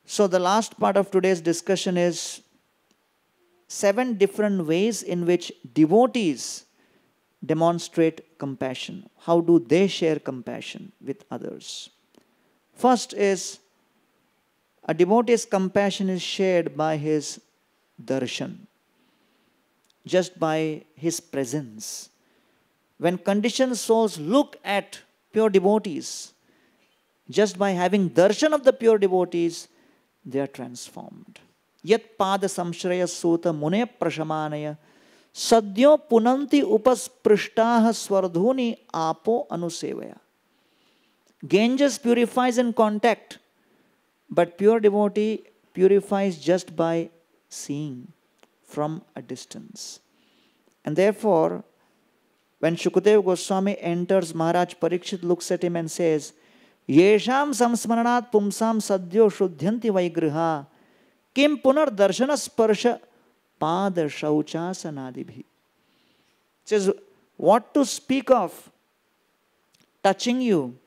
So the last part of today's discussion is 7 different ways in which devotees demonstrate compassion. How do they share compassion with others? First is, a devotee's compassion is shared by his darshan, just by his presence. When conditioned souls look at pure devotees, just by having darshan of the pure devotees, they are transformed. Yat pada samshraya sota mune prashamanaya sadyo punanti upasprishtah swardhuni apo anusevaya. Ganges purifies in contact, but pure devotee purifies just by seeing from a distance. And therefore, when Shukadeva Goswami enters, Maharaj Parikshit looks at him and says, Yesham samsmaranat pumsam sadyo shuddhyanti vaigriha kim punar darshana sparsha pada shauchasanadibhi. Says, what to speak of touching you,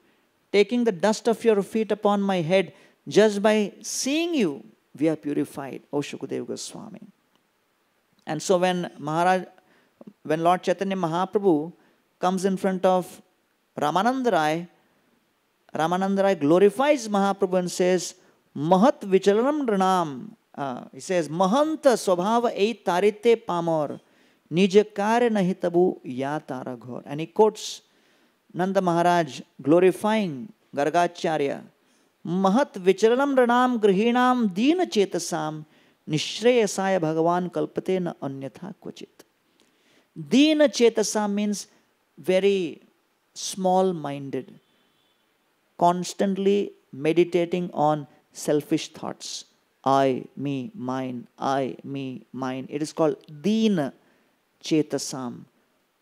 taking the dust of your feet upon my head, just by seeing you, we are purified, O Shukadeva Goswami. And so when Lord Chaitanya Mahaprabhu comes in front of Ramananda Rai, Ramananda Rai glorifies Mahaprabhu and says, Mahat vichalanam dranam. He says, Mahanta swabhava ei tarite pamor, nijakare nahitabu ya taraghor. And he quotes Nanda Maharaj glorifying Gargacharya, Mahat Vicharanam Ranam Grihinam Dina Chetasam Nishreyasaya Bhagavan Kalpate na Anyatha Kvachit. Dina Chetasa means very small minded, constantly meditating on selfish thoughts. I, me, mine, I, me, mine. It is called Dina Chetasam.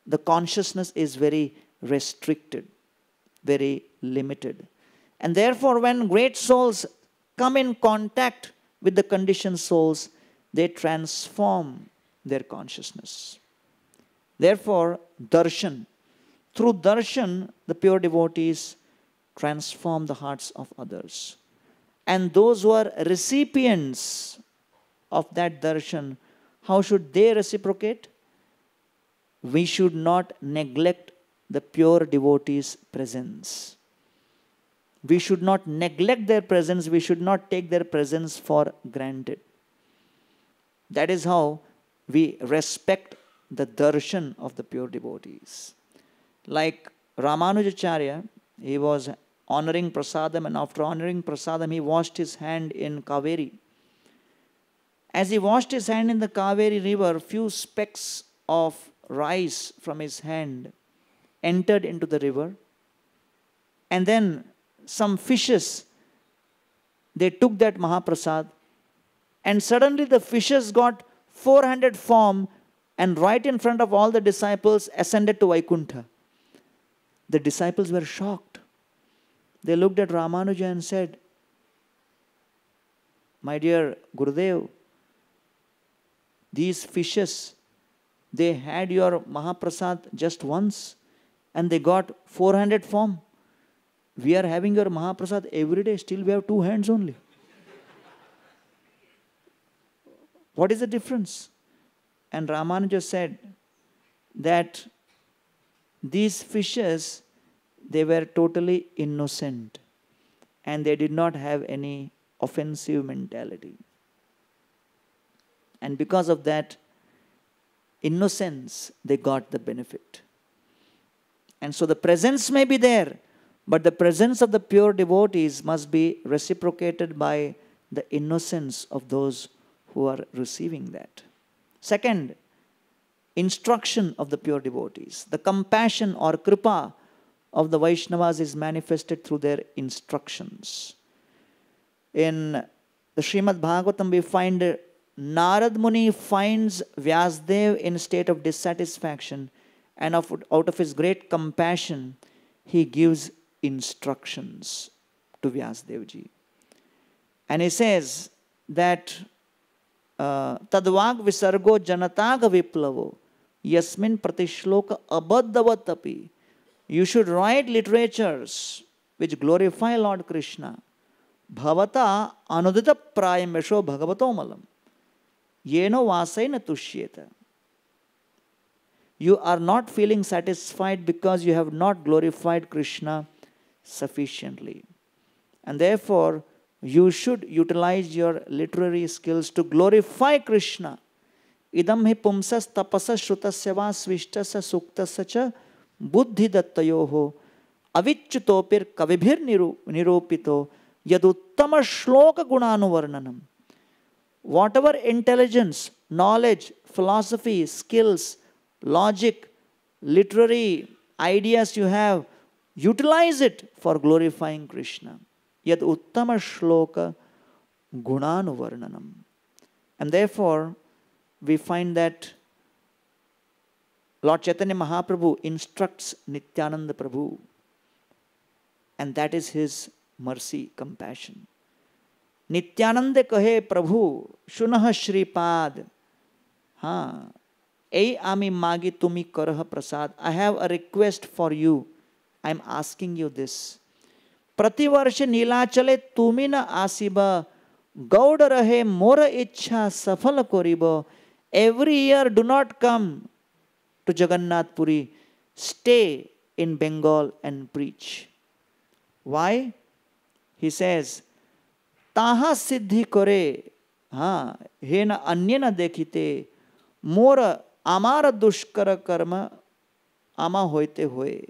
The consciousness is very restricted, very limited. And therefore, when great souls come in contact with the conditioned souls, they transform their consciousness. Therefore, darshan. Through darshan, the pure devotees transform the hearts of others. And those who are recipients of that darshan, how should they reciprocate? We should not neglect the pure devotees' presence. We should not neglect their presence. We should not take their presence for granted. That is how we respect the darshan of the pure devotees. Like Ramanujacharya, he was honoring prasadam, and after honoring prasadam, he washed his hand in Kaveri. As he washed his hand in the Kaveri river, few specks of rice from his hand entered into the river. And then some fishes, they took that Mahaprasad, and suddenly the fishes got 400 form, and right in front of all the disciples ascended to Vaikuntha. The disciples were shocked. They looked at Ramanuja and said, my dear Gurudev, these fishes, they had your Mahaprasad just once and they got 400 form. We are having your Mahaprasad every day, still we have 2 hands only. What is the difference? And Ramanuja said that these fishes, they were totally innocent and they did not have any offensive mentality. And because of that innocence, they got the benefit. And so the presence may be there, but the presence of the pure devotees must be reciprocated by the innocence of those who are receiving that. Second, instruction of the pure devotees. The compassion or kripa of the Vaishnavas is manifested through their instructions. In the Srimad Bhagavatam, we find Narad Muni finds Vyasdev in a state of dissatisfaction, and out of his great compassion, he gives instructions to Vyasdevji. And he says that Tadvag Visargo Janataga Viplavo Yasmin Pratishloka Abadhavatapi. You should write literatures which glorify Lord Krishna. Bhavata Anudita Prayamesho Bhagavatomalam. Yeno Vasaina Tushyeta. You are not feeling satisfied because you have not glorified Krishna sufficiently. And therefore, you should utilize your literary skills to glorify Krishna. Idam hi pumsas tapasas shrutasya va svishtasya suktasya cha buddhi dattayoho avichutopir kavibhir nirupito yaduttama shloka gunanuvarnanam. Whatever intelligence, knowledge, philosophy, skills, logic, literary ideas you have, utilize it for glorifying Krishna. Yad uttama shloka gunanuvarnanam. And therefore, we find that Lord Chaitanya Mahaprabhu instructs Nityananda Prabhu. And that is his mercy, compassion. Nityananda kahe Prabhu, shunah Shripad. Ei ami magi tumi karah prasad. I have a request for you. I am asking you this. Prativarsha Nilachale tumina asiba gauda rahe mora ichha safala koriba. Every year do not come to Jagannath Puri. Stay in Bengal and preach. Why? He says, Taha siddhi kore, hena anyena dekhite, mora amara dushkara karma ama hoite hoye.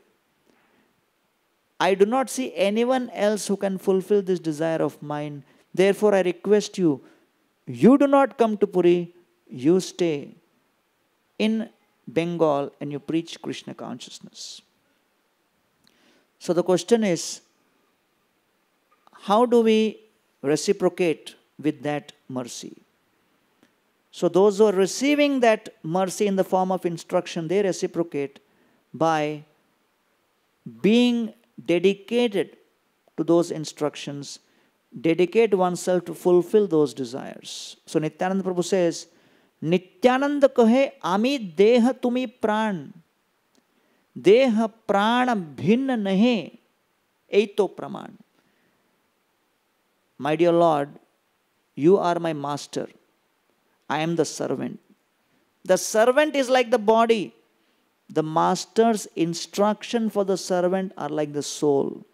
I do not see anyone else who can fulfill this desire of mine. Therefore, I request you, you do not come to Puri, you stay in Bengal and you preach Krishna consciousness. So the question is, how do we reciprocate with that mercy? So those who are receiving that mercy in the form of instruction, they reciprocate by being dedicated to those instructions, dedicate oneself to fulfill those desires. So Nityananda Prabhu says, Nityananda kahe ami deha tumi pran, deha prana bhinna nahe, eito praman. My dear Lord, you are my master. I am the servant. The servant is like the body. The master's instruction for the servant are like the soul.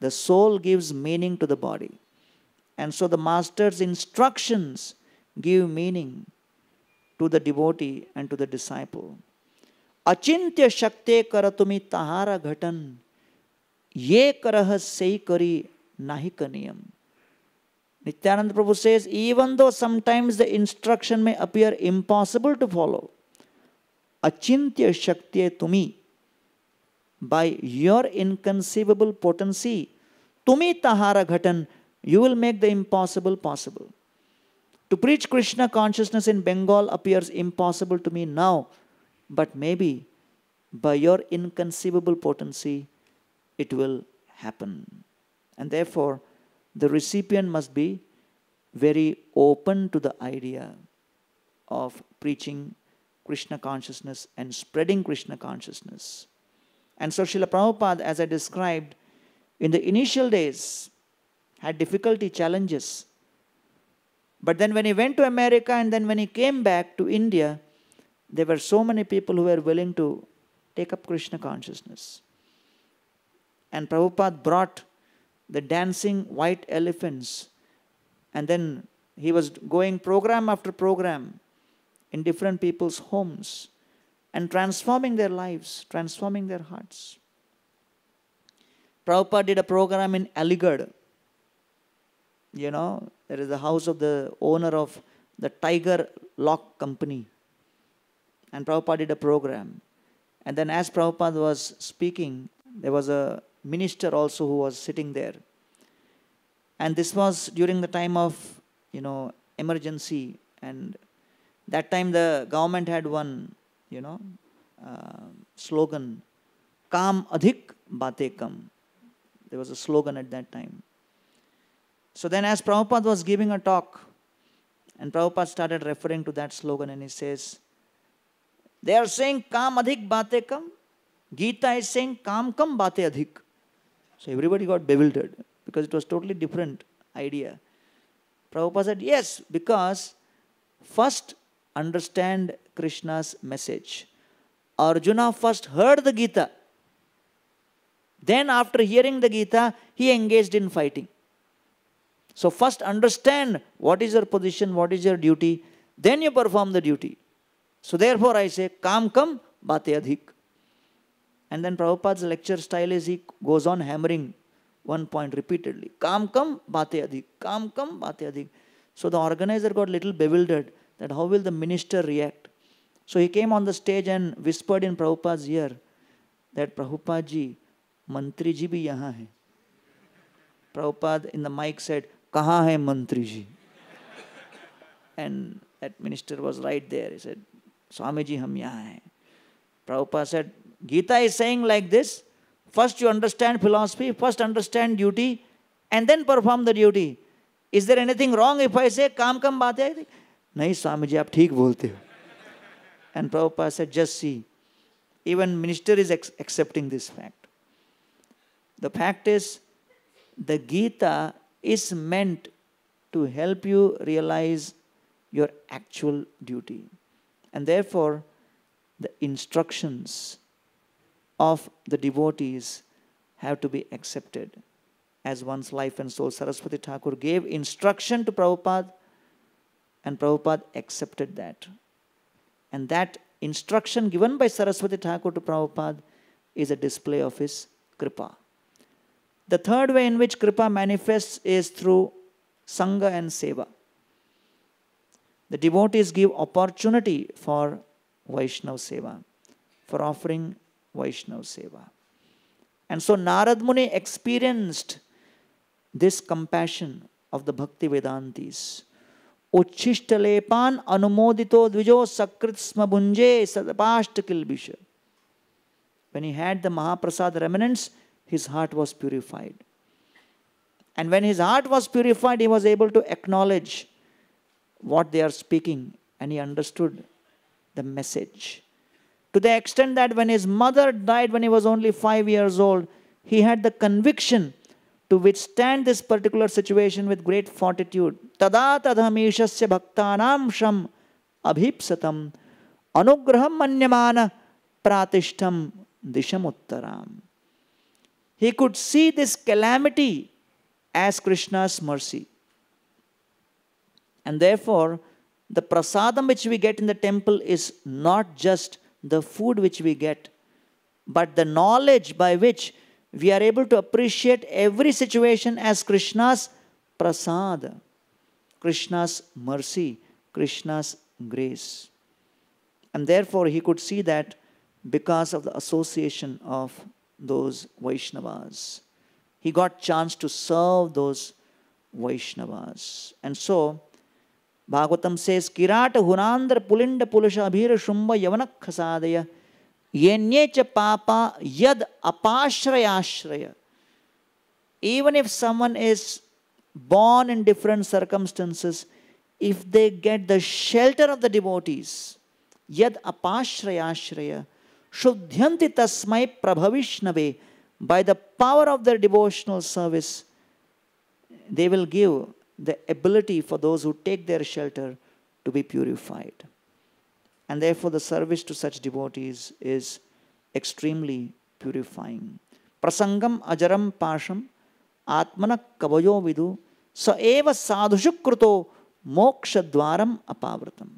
The soul gives meaning to the body. And so the master's instructions give meaning to the devotee and to the disciple. Achintya shakte karatumi tahara ghatan, ye karah sei kari nahi kaniyam. Nityananda Prabhu says, even though sometimes the instruction may appear impossible to follow, Achintya Shakti Tumi, by your inconceivable potency, Tumi Tahara Ghatan, you will make the impossible possible. To preach Krishna consciousness in Bengal appears impossible to me now, but maybe by your inconceivable potency, it will happen. And therefore, the recipient must be very open to the idea of preaching Krishna consciousness and spreading Krishna consciousness. And so Srila Prabhupada, as I described, in the initial days had difficulty, challenges. But then when he went to America and then when he came back to India, there were so many people who were willing to take up Krishna consciousness. And Prabhupada brought the dancing white elephants, and then he was going program after program in different people's homes and transforming their lives, transforming their hearts. Prabhupada did a program in Aligarh. You know, there is the house of the owner of the Tiger Lock Company. And Prabhupada did a program. And then as Prabhupada was speaking, there was a minister also who was sitting there. And this was during the time of, emergency. And that time the government had one, slogan, Kam adhik bate kam. There was a slogan at that time. So then as Prabhupada was giving a talk, and Prabhupada started referring to that slogan, and he says, they are saying Kam adhik bate kam. Gita is saying Kam kam bate adhik. So everybody got bewildered because it was totally different idea. Prabhupada said, yes, because first understand Krishna's message. Arjuna first heard the Gita. Then after hearing the Gita, he engaged in fighting. So first understand what is your position, what is your duty, then you perform the duty. So therefore I say, Kam kam bate adhik. And then Prabhupada's lecture style is he goes on hammering one point repeatedly. Kam kam bate adhik. Kam kam bate adhik. So the organizer got little bewildered that how will the minister react. So he came on the stage and whispered in Prabhupada's ear that Prabhupada ji, Mantri ji bhi yahan hai. Prabhupada in the mic said, Kahan hai Mantri ji? And that minister was right there. He said, Swami ji, hum yahan hai. Prabhupada said, Gita is saying like this, first you understand philosophy, first understand duty, and then perform the duty. Is there anything wrong if I say, Kam kam baat hai? Nahi Swami ji, aap theek bolte ho. And Prabhupada said, just see, even minister is accepting this fact. The fact is, the Gita is meant to help you realize your actual duty. And therefore, the instructions of the devotees have to be accepted as one's life and soul. Saraswati Thakur gave instruction to Prabhupada, and Prabhupada accepted that. And that instruction given by Saraswati Thakur to Prabhupada is a display of his Kripa. The third way in which Kripa manifests is through Sangha and Seva. The devotees give opportunity for Vaishnava Seva, for offering Vaishnava Seva. And so Narad Muni experienced this compassion of the Bhakti Vedantis. Uchishtalepan anumodito dvijo sakritsma bunje sadapashta kilbisha. When he had the Mahaprasad remnants, his heart was purified. And when his heart was purified, he was able to acknowledge what they are speaking, and he understood the message. To the extent that when his mother died when he was only 5 years old, he had the conviction to withstand this particular situation with great fortitude. Tada tadhamishasya bhaktanam sham abhipsatam anugraham manyamana pratishtam dishamuttaram. He could see this calamity as Krishna's mercy. And therefore, the prasadam which we get in the temple is not just the food which we get, but the knowledge by which we are able to appreciate every situation as Krishna's prasad, Krishna's mercy, Krishna's grace. And therefore, he could see that because of the association of those Vaishnavas. He got chance to serve those Vaishnavas. And so, Bhagavatam says, Kirata hunandra pulinda pulusha abhira shumba yavanak khasadaya yenyecha papa yad apashrayashraya. Even if someone is born in different circumstances, if they get the shelter of the devotees, yad apashrayashraya, shuddhyanti tasmai prabhavishnave, by the power of their devotional service, they will give the ability for those who take their shelter to be purified. And therefore the service to such devotees is extremely purifying. Prasangam ajaram pasham atmana kavayo vidu sa eva sadhushukruto moksha dwaram apavratam.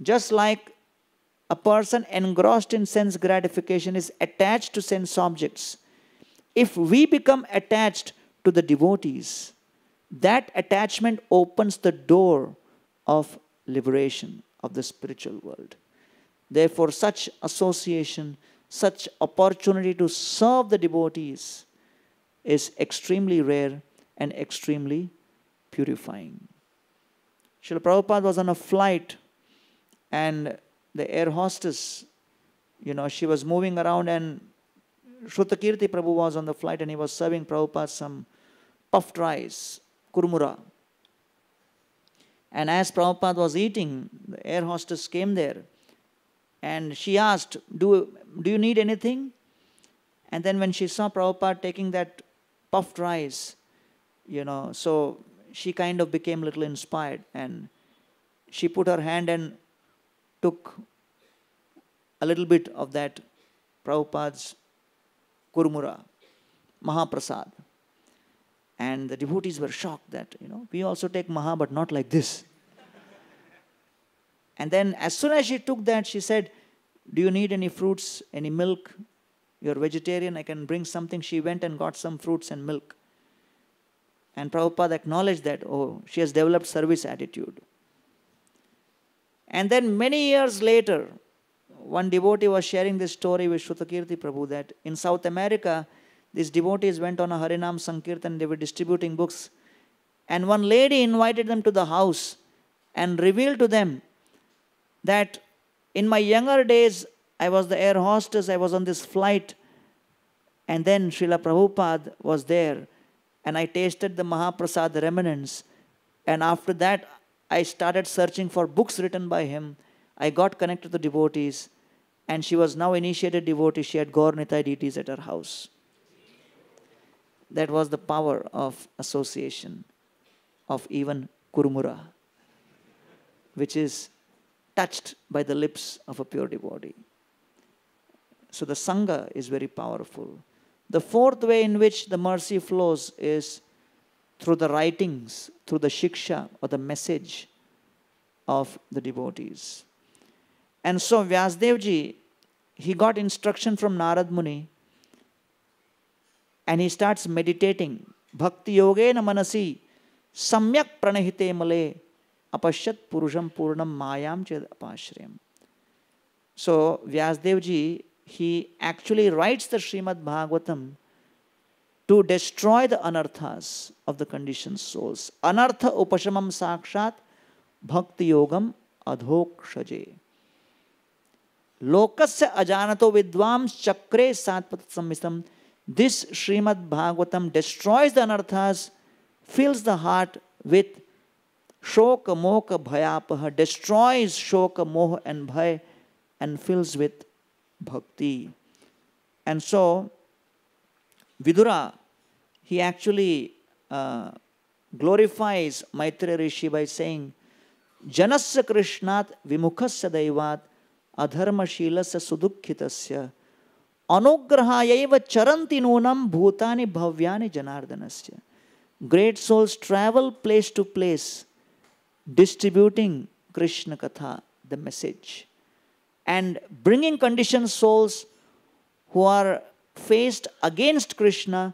Just like a person engrossed in sense gratification is attached to sense objects, if we become attached to the devotees, that attachment opens the door of liberation of the spiritual world. Therefore, such association, such opportunity to serve the devotees is extremely rare and extremely purifying. Srila Prabhupada was on a flight, and the air hostess, she was moving around, and Shrutakirti Prabhu was on the flight, and he was serving Prabhupada some puffed rice, kurmura. And as Prabhupada was eating, the air hostess came there, and she asked, do you need anything? And then when she saw Prabhupada taking that puffed rice, so she kind of became a little inspired, and she put her hand and took a little bit of that Prabhupada's kurmura, Mahaprasad. And the devotees were shocked that, we also take Maha, but not like this. And then as soon as she took that, she said, do you need any fruits, any milk? You're vegetarian, I can bring something. She went and got some fruits and milk. And Prabhupada acknowledged that, she has developed service attitude. And then many years later, one devotee was sharing this story with Shrutakirti Prabhu that in South America, these devotees went on a Harinam Sankirtan, they were distributing books. And one lady invited them to the house and revealed to them that in my younger days, I was the air hostess, I was on this flight, and then Srila Prabhupada was there, and I tasted the Mahaprasad remnants, and after that, I started searching for books written by him. I got connected to the devotees, and she was now initiated devotee. She had Gaur Nitai deities at her house. That was the power of association, of even kurmura, which is touched by the lips of a pure devotee. So the Sangha is very powerful. The fourth way in which the mercy flows is through the writings, through the shiksha or the message of the devotees. And so Vyasdevji, he got instruction from Narad Muni and he starts meditating. Bhakti yogena manasi samyak pranahite male apashyat purusham purnam mayam ched apashrayam. So Vyasdev ji, he actually writes the Srimad Bhagavatam to destroy the anarthas of the conditioned souls. Anartha upashamam sakshat bhakti yogam adhokshaje. Lokasya ajanato vidvams chakre satpat sammistam. This Srimad Bhagavatam destroys the anarthas, fills the heart with shoka moka bhayapaha, destroys shoka moha and bhay, and fills with bhakti. And so Vidura, he actually glorifies Maitreya Rishi by saying, Janasya Krishnat vimukhasya daivat adharmashilasya sudukhitasya anugrahayaiva charanti nunam bhutani bhavyani janardanasya. Great souls travel place to place distributing Krishna Katha, the message, and bringing conditioned souls who are faced against Krishna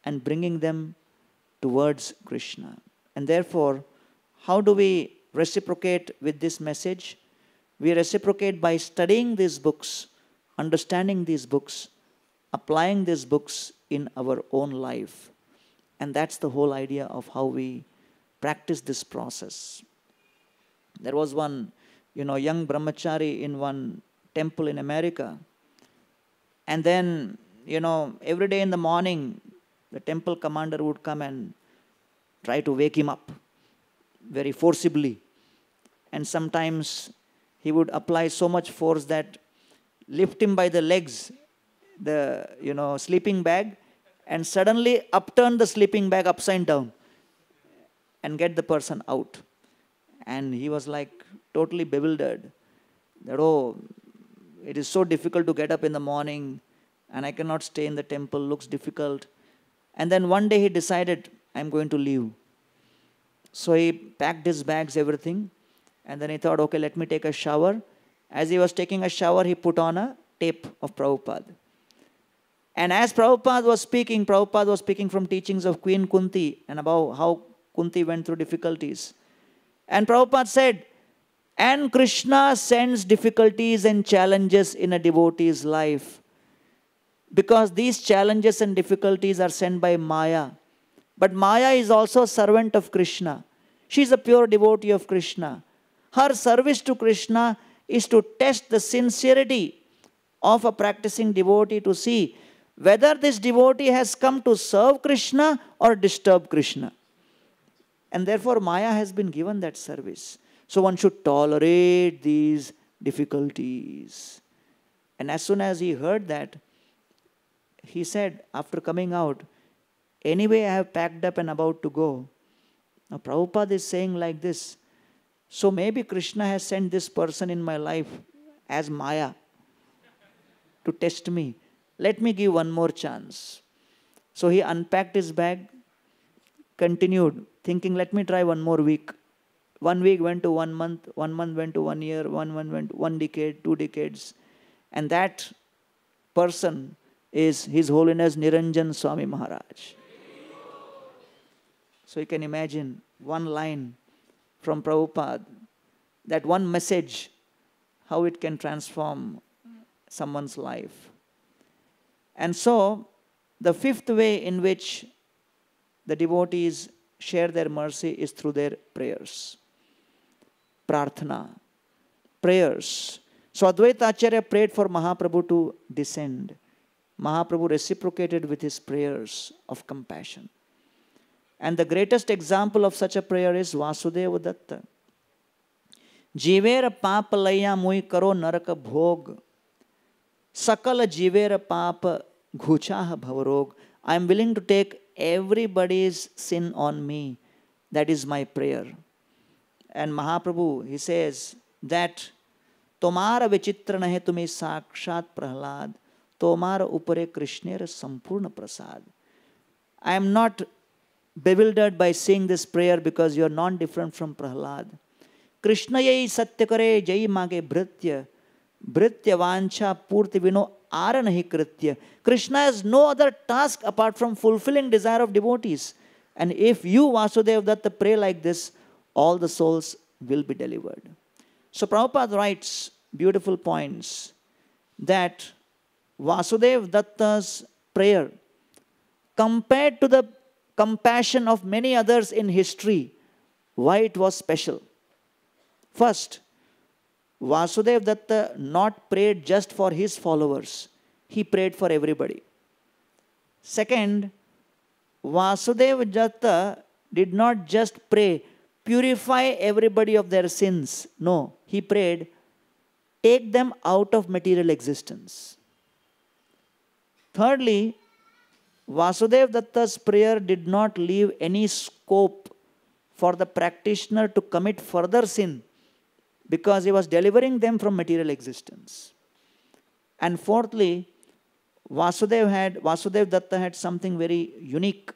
and bringing them towards Krishna. And therefore, how do we reciprocate with this message? We reciprocate by studying these books, understanding these books, applying these books in our own life. And that's the whole idea of how we practice this process. There was one, young brahmachari in one temple in America. And then, every day in the morning, the temple commander would come and try to wake him up very forcibly. And sometimes he would apply so much force that lift him by the legs, the, sleeping bag, and suddenly upturn the sleeping bag upside down and get the person out. And he was like totally bewildered that, it is so difficult to get up in the morning and I cannot stay in the temple, looks difficult. And then one day he decided, I'm going to leave. So he packed his bags, everything, and then he thought, okay, let me take a shower. As he was taking a shower, he put on a tape of Prabhupada. And as Prabhupada was speaking from teachings of Queen Kunti and about how Kunti went through difficulties. And Prabhupada said, and Krishna sends difficulties and challenges in a devotee's life, because these challenges and difficulties are sent by Maya. But Maya is also a servant of Krishna. She is a pure devotee of Krishna. Her service to Krishna is to test the sincerity of a practicing devotee to see whether this devotee has come to serve Krishna or disturb Krishna. And therefore Maya has been given that service. So one should tolerate these difficulties. And as soon as he heard that, he said, after coming out, anyway, I have packed up and about to go. Now Prabhupada is saying like this, so maybe Krishna has sent this person in my life as Maya to test me. Let me give one more chance. So he unpacked his bag, continued, thinking, let me try one more week. 1 week went to 1 month, 1 month went to 1 year, 1 month went to 1 decade, 2 decades. And that person is His Holiness Niranjan Swami Maharaj. So you can imagine one line from Prabhupada, that one message, how it can transform someone's life. And so, the fifth way in which the devotees share their mercy is through their prayers. Prarthana. Prayers. So Advaita Acharya prayed for Mahaprabhu to descend. Mahaprabhu reciprocated with his prayers of compassion. And the greatest example of such a prayer is Vasudeva Datta. Jivera papa laya mui karo naraka bhog. Sakala jivera papa ghuchaha bhavarog. I am willing to take everybody's sin on me. That is my prayer. And Mahaprabhu, he says that Tomara vichitra nahe tumi sakshat prahlad. Tomara upare krishnera sampurna prasad. I am not bewildered by saying this prayer because you are non-different from Prahlad. Krishna yai satyakare jai mage bhritya Bhritya vancha purti vino aranahi kritya. Krishna has no other task apart from fulfilling desire of devotees. And if you, Vasudeva Datta, pray like this, all the souls will be delivered. So Prabhupada writes beautiful points that Vasudeva Datta's prayer, compared to the compassion of many others in history, why it was special. First, Vasudeva Datta not prayed just for his followers. He prayed for everybody. Second, Vasudeva Datta did not just pray, purify everybody of their sins. No, he prayed, take them out of material existence. Thirdly, Vasudeva Datta's prayer did not leave any scope for the practitioner to commit further sin, because he was delivering them from material existence. And fourthly, Vasudeva Datta had something very unique.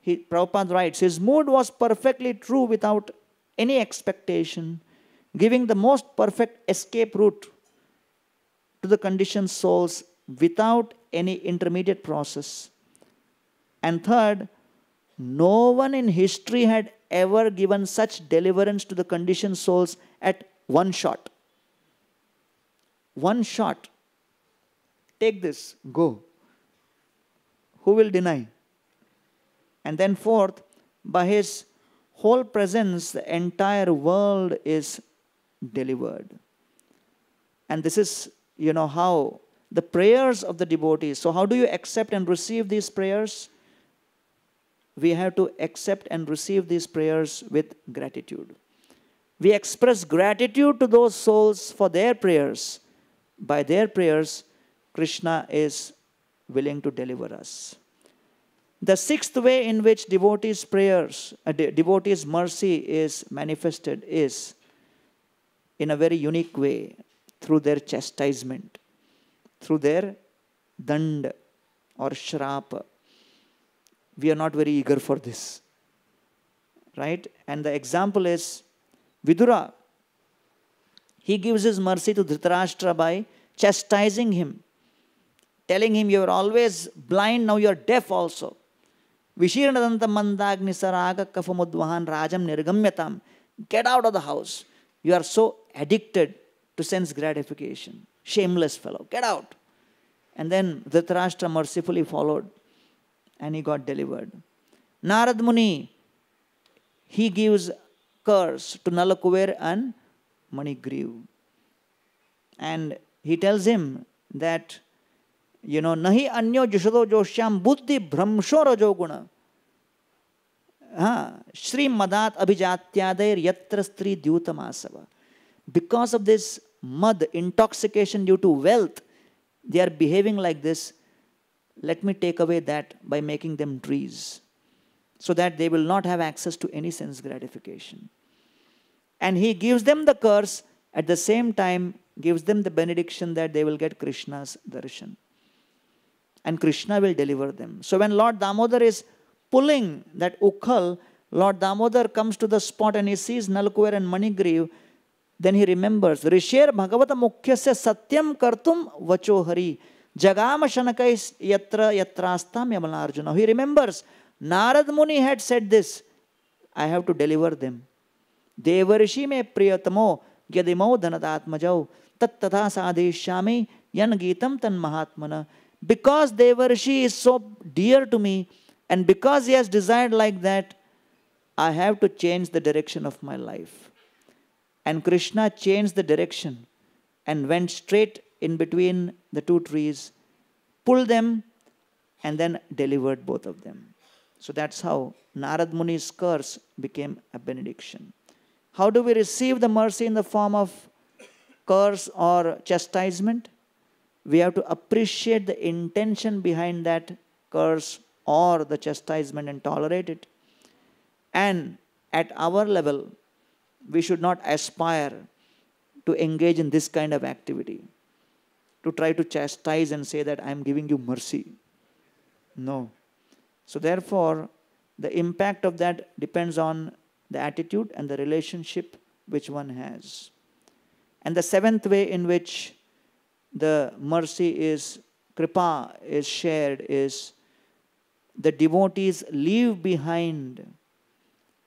Prabhupada writes, his mood was perfectly true without any expectation, giving the most perfect escape route to the conditioned souls without any intermediate process. And third, no one in history had ever given such deliverance to the conditioned souls at one shot. One shot. Take this, go. Who will deny? And then fourth, by his whole presence, the entire world is delivered. And this is, how the prayers of the devotees. So how do you accept and receive these prayers? We have to accept and receive these prayers with gratitude. We express gratitude to those souls for their prayers. By their prayers, Krishna is willing to deliver us. The sixth way in which devotees' mercy is manifested is in a very unique way, through their chastisement, through their dand or shrapa. We are not very eager for this, right? And the example is Vidura. He gives his mercy to Dhritarashtra by chastising him, telling him, you are always blind, now you are deaf also. Vishirnadanta mandagni saraga kafamudvahan rajam nirgamyatam. Get out of the house. You are so addicted to sense gratification. Shameless fellow. Get out. And then Dhritarashtra mercifully followed and he got delivered. Narad Muni, he gives curse to Nalakuber and Manigriv. And he tells him that, nahi anyo jushado joshyam buddhi bhramsho rajoguna. Shri madat abhijatyadair yatra stri dyutamasava. Because of this mad, intoxication due to wealth, they are behaving like this. Let me take away that by making them trees, so that they will not have access to any sense gratification. And he gives them the curse, at the same time gives them the benediction that they will get Krishna's darshan. And Krishna will deliver them. So when Lord Damodar is pulling that ukhal, Lord Damodar comes to the spot and he sees Nalakuber and Manigriv. Then he remembers, Risher Bhagavata Mukhyasya Satyam Kartum Vacho Hari Jagama Shanakais Yatra Yatrastam Yamalarjuna. He remembers, Narad Muni had said this, I have to deliver them. Devarishi me priyatamo yadimo dhanadatmajau tat tatha sadhishyami yan geetam tan mahatmana. Because Devarishi is so dear to me, and because he has desired like that, I have to change the direction of my life. And Krishna changed the direction and went straight in between the two trees, pulled them, and then delivered both of them. So that's how Narad Muni's curse became a benediction. How do we receive the mercy in the form of curse or chastisement? We have to appreciate the intention behind that curse or the chastisement and tolerate it. And at our level, we should not aspire to engage in this kind of activity, to try to chastise and say that I am giving you mercy. No. So therefore, the impact of that depends on the attitude and the relationship which one has. And the seventh way in which the mercy is, kripa is shared is the devotees leave behind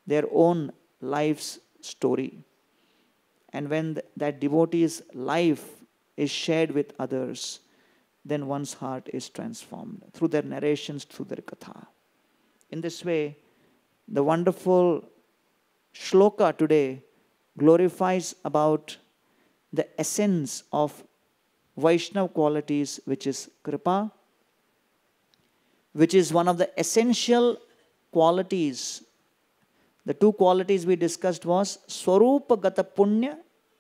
their own life's story. And when that devotee's life is shared with others, then one's heart is transformed through their narrations, through their katha. In this way, the wonderful shloka today glorifies about the essence of Vaishnava qualities, which is kripa, which is one of the essential qualities. The two qualities we discussed was Swarupa Gata Punya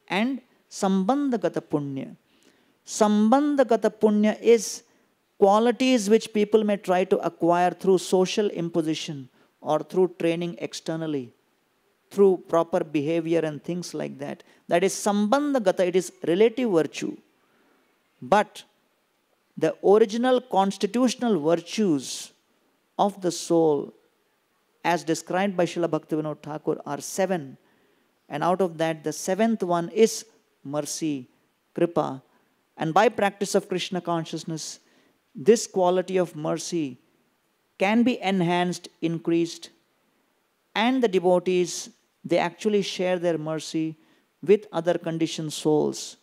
and Sambandha Gata Punya. Sambandha Gata Punya is qualities which people may try to acquire through social imposition or through training externally, through proper behavior and things like that. That is Sambandha Gata, it is relative virtue. But the original constitutional virtues of the soul, as described by Srila Bhaktivinoda Thakur, are 7. And out of that, the 7th one is mercy, kripa. And by practice of Krishna consciousness, this quality of mercy can be enhanced, increased. And the devotees, they actually share their mercy with other conditioned souls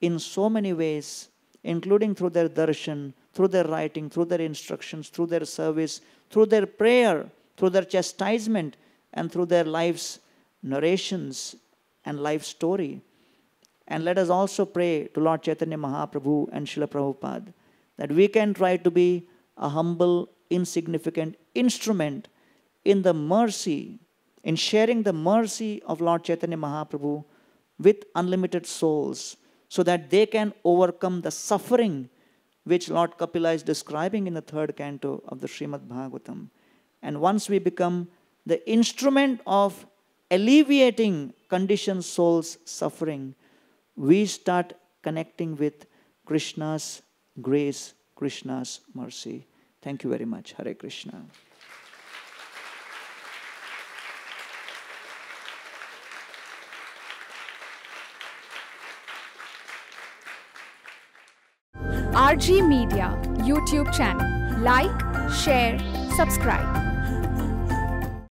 in so many ways, including through their darshan, through their writing, through their instructions, through their service, through their prayer, through their chastisement, and through their life's narrations and life story. And let us also pray to Lord Chaitanya Mahaprabhu and Srila Prabhupada that we can try to be a humble, insignificant instrument in the mercy, in sharing the mercy of Lord Chaitanya Mahaprabhu with unlimited souls, so that they can overcome the suffering which Lord Kapila is describing in the 3rd canto of the Srimad Bhagavatam. And once we become the instrument of alleviating conditioned souls' suffering, we start connecting with Krishna's grace, Krishna's mercy. Thank you very much. Hare Krishna. RG Media YouTube channel. Like, share, subscribe.